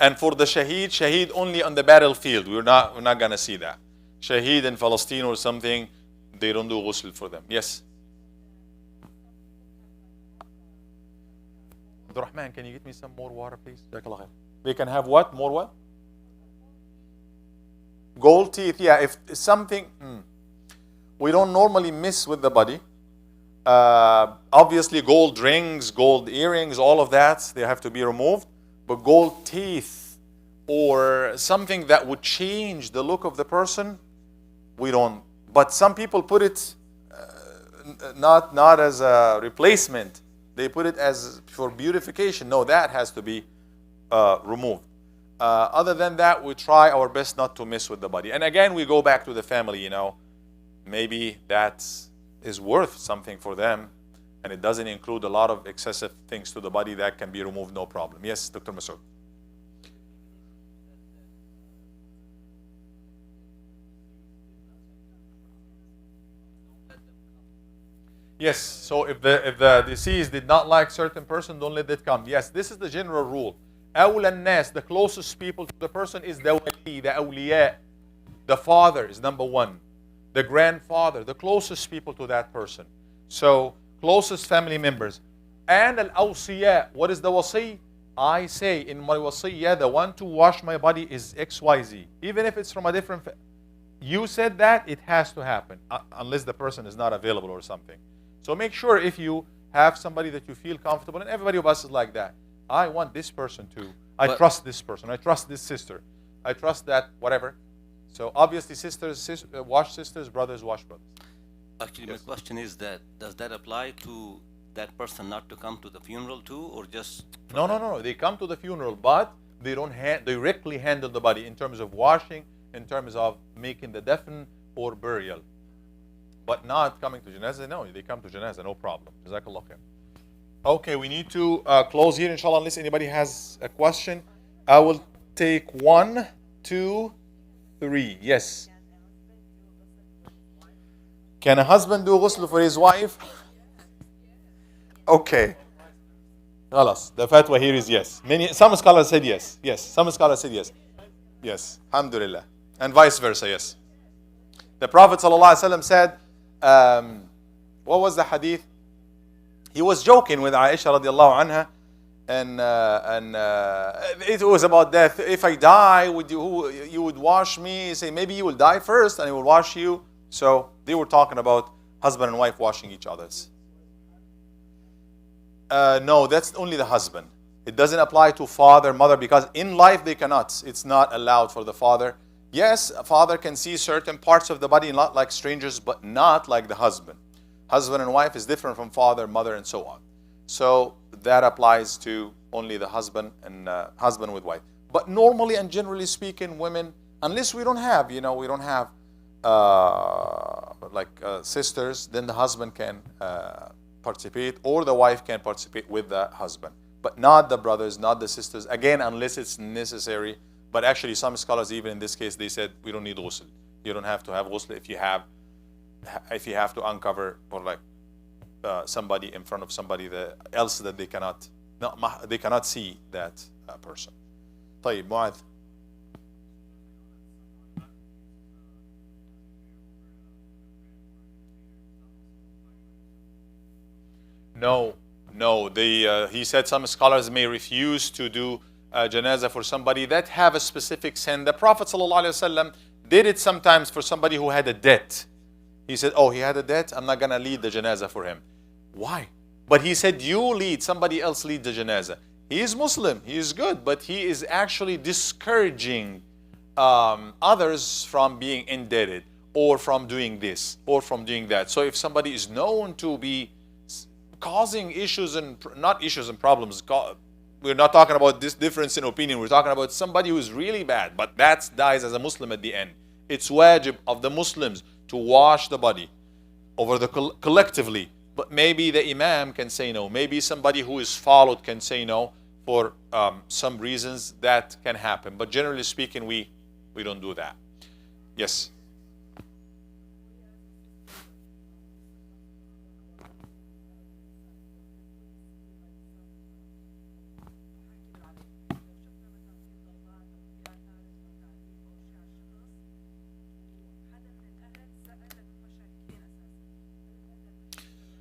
And for the shaheed only on the battlefield. We're not gonna see that. Shaheed in Palestine or something, they don't do ghusl for them. Yes. Abdurrahman, can you get me some more water, please? They can have what? More what? Gold teeth. Yeah, if something we don't normally miss with the body. Obviously, gold rings, gold earrings, all of that, they have to be removed. But gold teeth or something that would change the look of the person, we don't. But some people put it not as a replacement. They put it as for beautification. No, that has to be removed. Other than that, we try our best not to mess with the body. And again, we go back to the family, you know. Maybe that is worth something for them, and it doesn't include a lot of excessive things to the body that can be removed, no problem. Yes, Dr. Masood. Yes, so if the deceased did not like certain person, don't let it come. Yes, this is the general rule. أولى الناس, the closest people to the person is the wali, the awliya. The father is number one. The grandfather, the closest people to that person. So, closest family members. And al-awsiya, what is the wasi? I say in my wasiyya, the one to wash my body is XYZ. Even if it's from a different you said that, it has to happen, unless the person is not available or something. So make sure if you have somebody that you feel comfortable, and everybody of us is like that. I want this person to, I trust this person, I trust this sister, I trust that whatever. So obviously sisters wash sisters, brothers wash brothers. Actually, yes. My question is that, does that apply to that person not to come to the funeral too, or just... No. They come to the funeral, but they don't directly handle the body in terms of washing, in terms of making the dafn or burial. But not coming to janazah. No, they come to janazah, no problem. Jazakallah khair. Okay, we need to close here, inshallah, unless anybody has a question. I will take 1, 2, 3. Yes. Can a husband do ghusl for his wife? Okay. Khalas. The fatwa here is yes. Some scholars said yes. Yes. Some scholars said yes. Yes. Alhamdulillah. And vice versa, yes. The Prophet ﷺ said, what was the hadith? He was joking with Aisha radiallahu anha, and it was about death. If I die, you would wash me? He said, maybe you will die first and I will wash you. So they were talking about husband and wife washing each other's. No, that's only the husband. It doesn't apply to father, mother, because in life they cannot. It's not allowed for the father. Yes, a father can see certain parts of the body, not like strangers, but not like the husband. Husband and wife is different from father, mother, and so on. So that applies to only the husband and husband with wife. But normally and generally speaking, women, unless we don't have, sisters, then the husband can participate, or the wife can participate with the husband. But not the brothers, not the sisters, again, unless it's necessary. But actually, some scholars, even in this case, they said we don't need ghusl. You don't have to have ghusl if you have to uncover or somebody in front of somebody else that they cannot see that person. طيب معاذ. No. He said some scholars may refuse to do janazah for somebody that have a specific sin. The Prophet ﷺ did it sometimes for somebody who had a debt. He said, he had a debt, I'm not going to lead the janazah for him. Why? But he said, you lead, somebody else lead the janazah. He is Muslim, he is good, but he is actually discouraging others from being indebted. or from doing this, or from doing that. So if somebody is known to be causing issues and not issues and problems, we're not talking about this difference in opinion. We're talking about somebody who is really bad, but that dies as a Muslim at the end. It's wajib of the Muslims to wash the body over the collectively. But maybe the imam can say no. Maybe somebody who is followed can say no for some reasons that can happen. But generally speaking, we don't do that. Yes.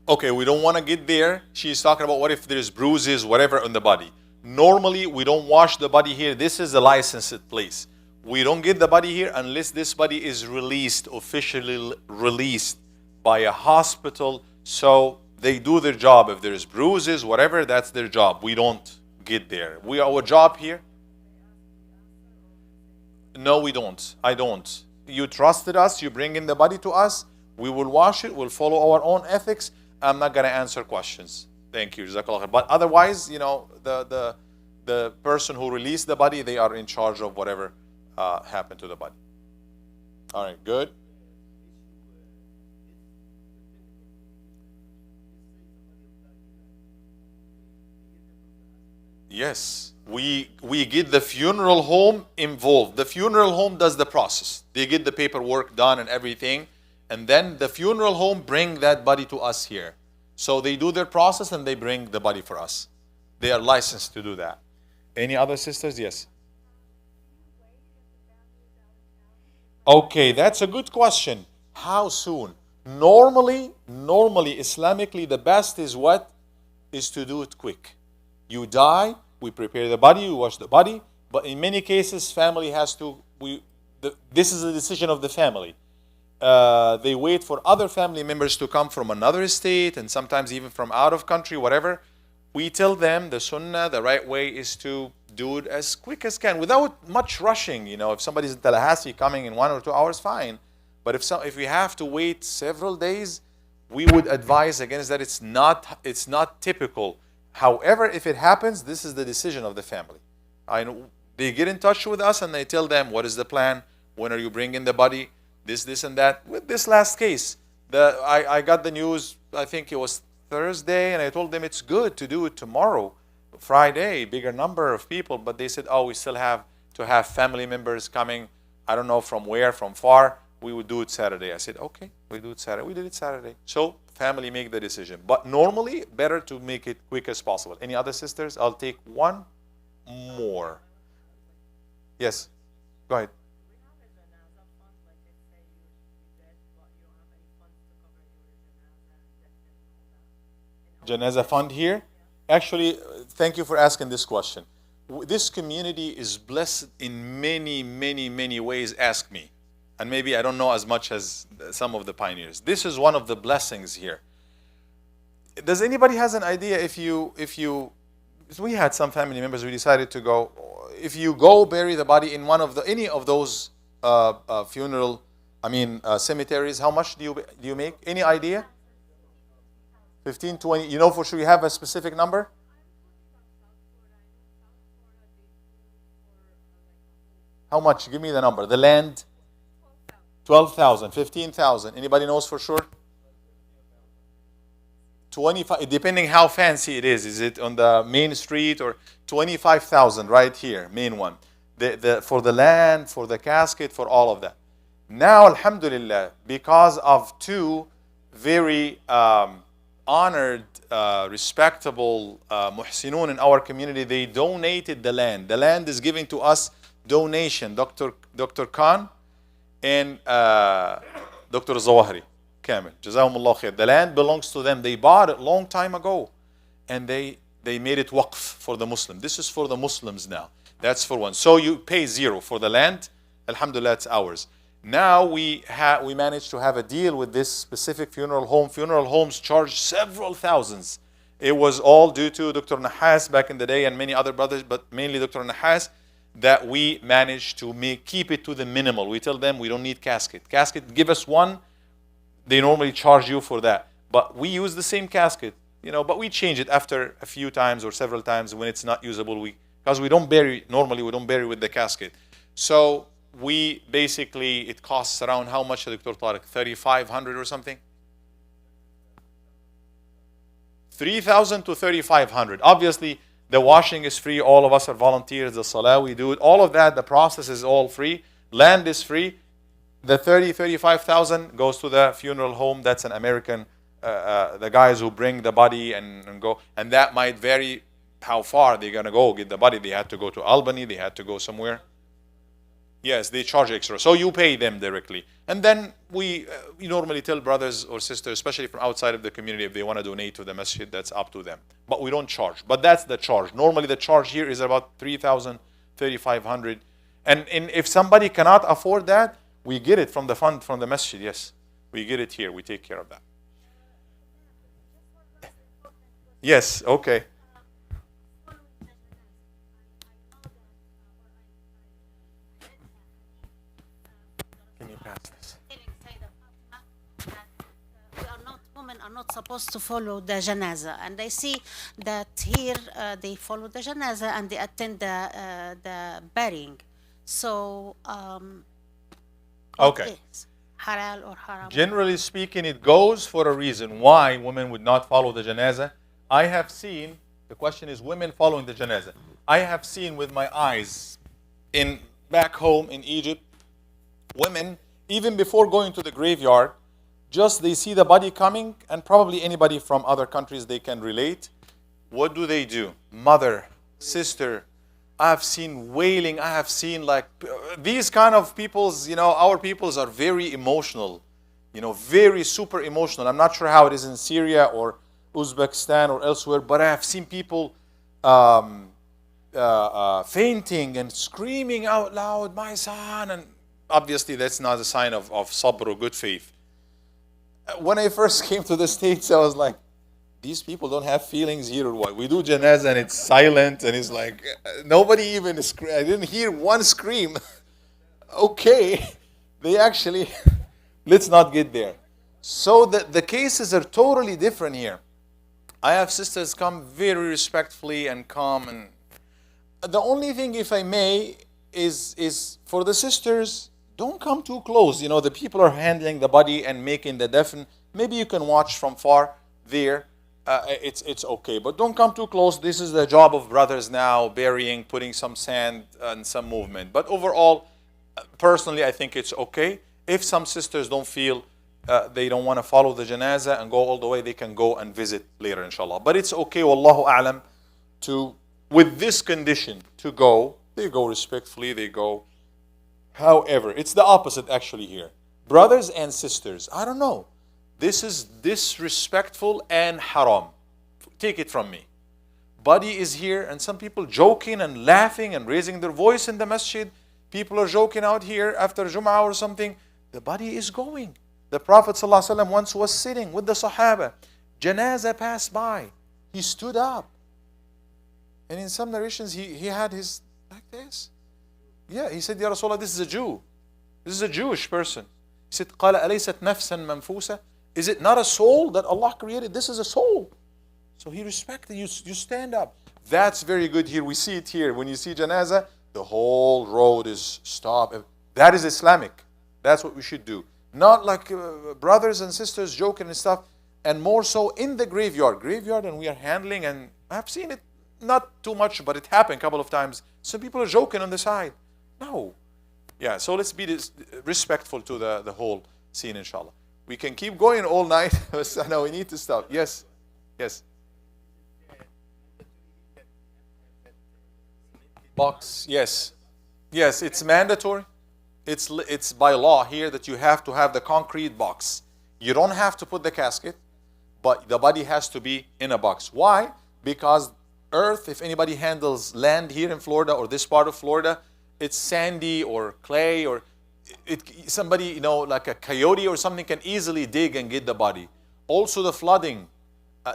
Okay, we don't want to get there. She's talking about what if there's bruises, whatever on the body. Normally, we don't wash the body here. This is a licensed place. We don't get the body here unless this body is released, officially released by a hospital. So they do their job. If there's bruises, whatever, that's their job. We don't get there. Our job here? No, we don't. I don't. You trusted us. You bring in the body to us. We will wash it. We'll follow our own ethics. I'm not going to answer questions. Thank you. Jazakallah khair. But otherwise, the person who released the body, they are in charge of whatever happened to the body. All right, good. Yes, we get the funeral home involved. The funeral home does the process. They get the paperwork done and everything. And then the funeral home bring that body to us here. So they do their process and they bring the body for us. They are licensed to do that. Any other sisters? Yes. Okay, that's a good question. How soon? Normally, Islamically, the best is what? Is to do it quick. You die, we prepare the body, we wash the body. But in many cases, family has to, this is a decision of the family. They wait for other family members to come from another state and sometimes even from out of country, whatever. We tell them the sunnah, the right way is to do it as quick as can without much rushing. If somebody's in Tallahassee coming in 1 or 2 hours, fine. But if we have to wait several days, we would advise against that. It's not typical. However, if it happens, this is the decision of the family. They get in touch with us and they tell them, what is the plan? When are you bringing the body? This and that. With this last case, I got the news, I think it was Thursday, and I told them it's good to do it tomorrow, Friday, bigger number of people, but they said, we still have to have family members coming, I don't know from where, from far, we would do it Saturday. I said, okay, we do it Saturday. We did it Saturday. So family make the decision. But normally, better to make it quick as possible. Any other sisters? I'll take one more. Yes, go ahead. Janazah fund here? Actually, thank you for asking this question. This community is blessed in many, many, many ways, ask me. And maybe I don't know as much as some of the pioneers. This is one of the blessings here. Does anybody has an idea if you we had some family members, we decided to go, if you go bury the body in any of those cemeteries, how much do you make? Any idea? 15, 20, you know for sure you have a specific number? How much? Give me the number. The land? 12,000, 15,000. Anybody knows for sure? 25, depending how fancy it is. Is it on the main street or 25,000 right here, main one. For the land, for the casket, for all of that. Now, alhamdulillah, because of two very honored, respectable muhsinun in our community, they donated the land. The land is given to us donation. Dr. Khan and Dr. Zawahri Kamil. Jazahumullah khair. The land belongs to them. They bought it long time ago. And they made it waqf for the Muslim. This is for the Muslims now. That's for one. So you pay zero for the land. Alhamdulillah, it's ours. Now we managed to have a deal with this specific funeral home. Funeral homes charge several thousands. It was all due to Dr. Nahas back in the day and many other brothers, but mainly Dr. Nahas. that we manage to keep it to the minimal. We tell them we don't need casket. Casket, give us one. They normally charge you for that. But we use the same casket, but we change it after a few times or several times when it's not usable. Because we don't bury, normally we don't bury with the casket. So we basically, it costs around how much, Dr. Tariq? 3,500 or something? 3,000 to 3,500. Obviously, the washing is free. All of us are volunteers. The salah, we do it. All of that, the process is all free. Land is free. The 35,000 goes to the funeral home. That's an American, the guys who bring the body and go. And that might vary how far they're going to go get the body. They had to go to Albany. They had to go somewhere. Yes, they charge extra. So you pay them directly. And then we normally tell brothers or sisters, especially from outside of the community, if they want to donate to the masjid, that's up to them. But we don't charge. But that's the charge. Normally the charge here is about 3,000, 3,500. And if somebody cannot afford that, we get it from the fund, from the masjid, yes. We get it here. We take care of that. Yes, okay. Are not supposed to follow the janaza, and I see that here they follow the janaza and they attend the burying. So, Okay. is halal or haram? Generally speaking, it goes for a reason why women would not follow the janazah. I have seen, the question is women following the janazah. I have seen with my eyes back home in Egypt, women, even before going to the graveyard, just they see the body coming, and probably anybody from other countries they can relate. What do? Mother, sister, I have seen wailing. I have seen these kind of peoples, our peoples are very emotional, very super emotional. I'm not sure how it is in Syria or Uzbekistan or elsewhere, but I have seen people fainting and screaming out loud, my son. And obviously that's not a sign of sabr or good faith. When I first came to the States, I was like, these people don't have feelings here or what? We do janazah and it's silent and it's like, nobody even I didn't hear one scream. Okay, they actually, let's not get there. So the cases are totally different here. I have sisters come very respectfully and calm. And the only thing, if I may, is for the sisters, don't come too close. The people are handling the body and making the dafn. Maybe you can watch from far there. It's okay, but don't come too close. This is the job of brothers now, burying, putting some sand and some movement. But overall, personally, I think it's okay. If some sisters don't feel they don't want to follow the janazah and go all the way, they can go and visit later, inshallah. But it's okay, wallahu a'lam, with this condition, to go. They go respectfully, they go. However, it's the opposite actually here. Brothers and sisters, I don't know. This is disrespectful and haram. Take it from me. Body is here and some people joking and laughing and raising their voice in the masjid. People are joking out here after Jum'ah or something. The body is going. The Prophet ﷺ once was sitting with the Sahaba. Janazah passed by. He stood up. And in some narrations, he had his like this. Yeah, he said, Ya Rasulullah, this is a Jew. This is a Jewish person. He said, قَالَ أَلَيْسَتْ نَفْسًا مَنْفُوسًا? Is it not a soul that Allah created? This is a soul. So he respected you. You stand up. That's very good here. We see it here. When you see janazah, the whole road is stopped. That is Islamic. That's what we should do. Not like brothers and sisters joking and stuff. And more so in the graveyard. And we are handling, and I've seen it, not too much, but it happened a couple of times. Some people are joking on the side. No. Yeah, so let's be respectful to the whole scene, inshallah. We can keep going all night. No, we need to stop. Yes. Box, yes. Yes, it's mandatory. It's by law here that you have to have the concrete box. You don't have to put the casket, but the body has to be in a box. Why? Because earth, if anybody handles land here in Florida or this part of Florida, it's sandy or clay, or somebody, like a coyote or something can easily dig and get the body. Also the flooding,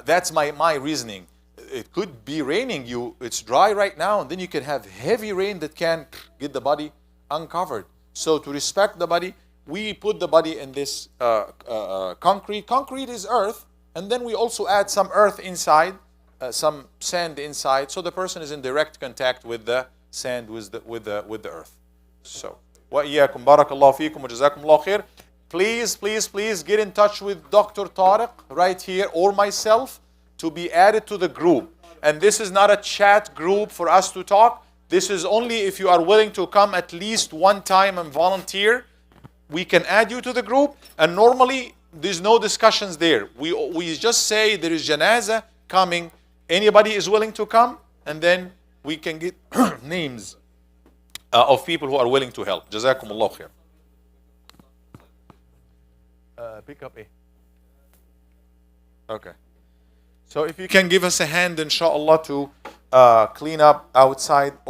that's my reasoning. it could be raining. It's dry right now, and then you can have heavy rain that can get the body uncovered. So to respect the body, we put the body in this concrete. Concrete is earth, and then we also add some earth inside, some sand inside, so the person is in direct contact with the sand, with the earth. So, وإياكم بارك الله فيكم وجزاكم الله خير. Please get in touch with Dr. Tariq right here or myself to be added to the group. And this is not a chat group for us to talk. This is only if you are willing to come at least one time and volunteer. We can add you to the group, and normally there's no discussions there. We just say there is janaza coming. Anybody is willing to come, and then we can get names of people who are willing to help. Jazakum Allah khair. Pick up A. Okay. So if you can give us a hand, inshallah, to clean up outside.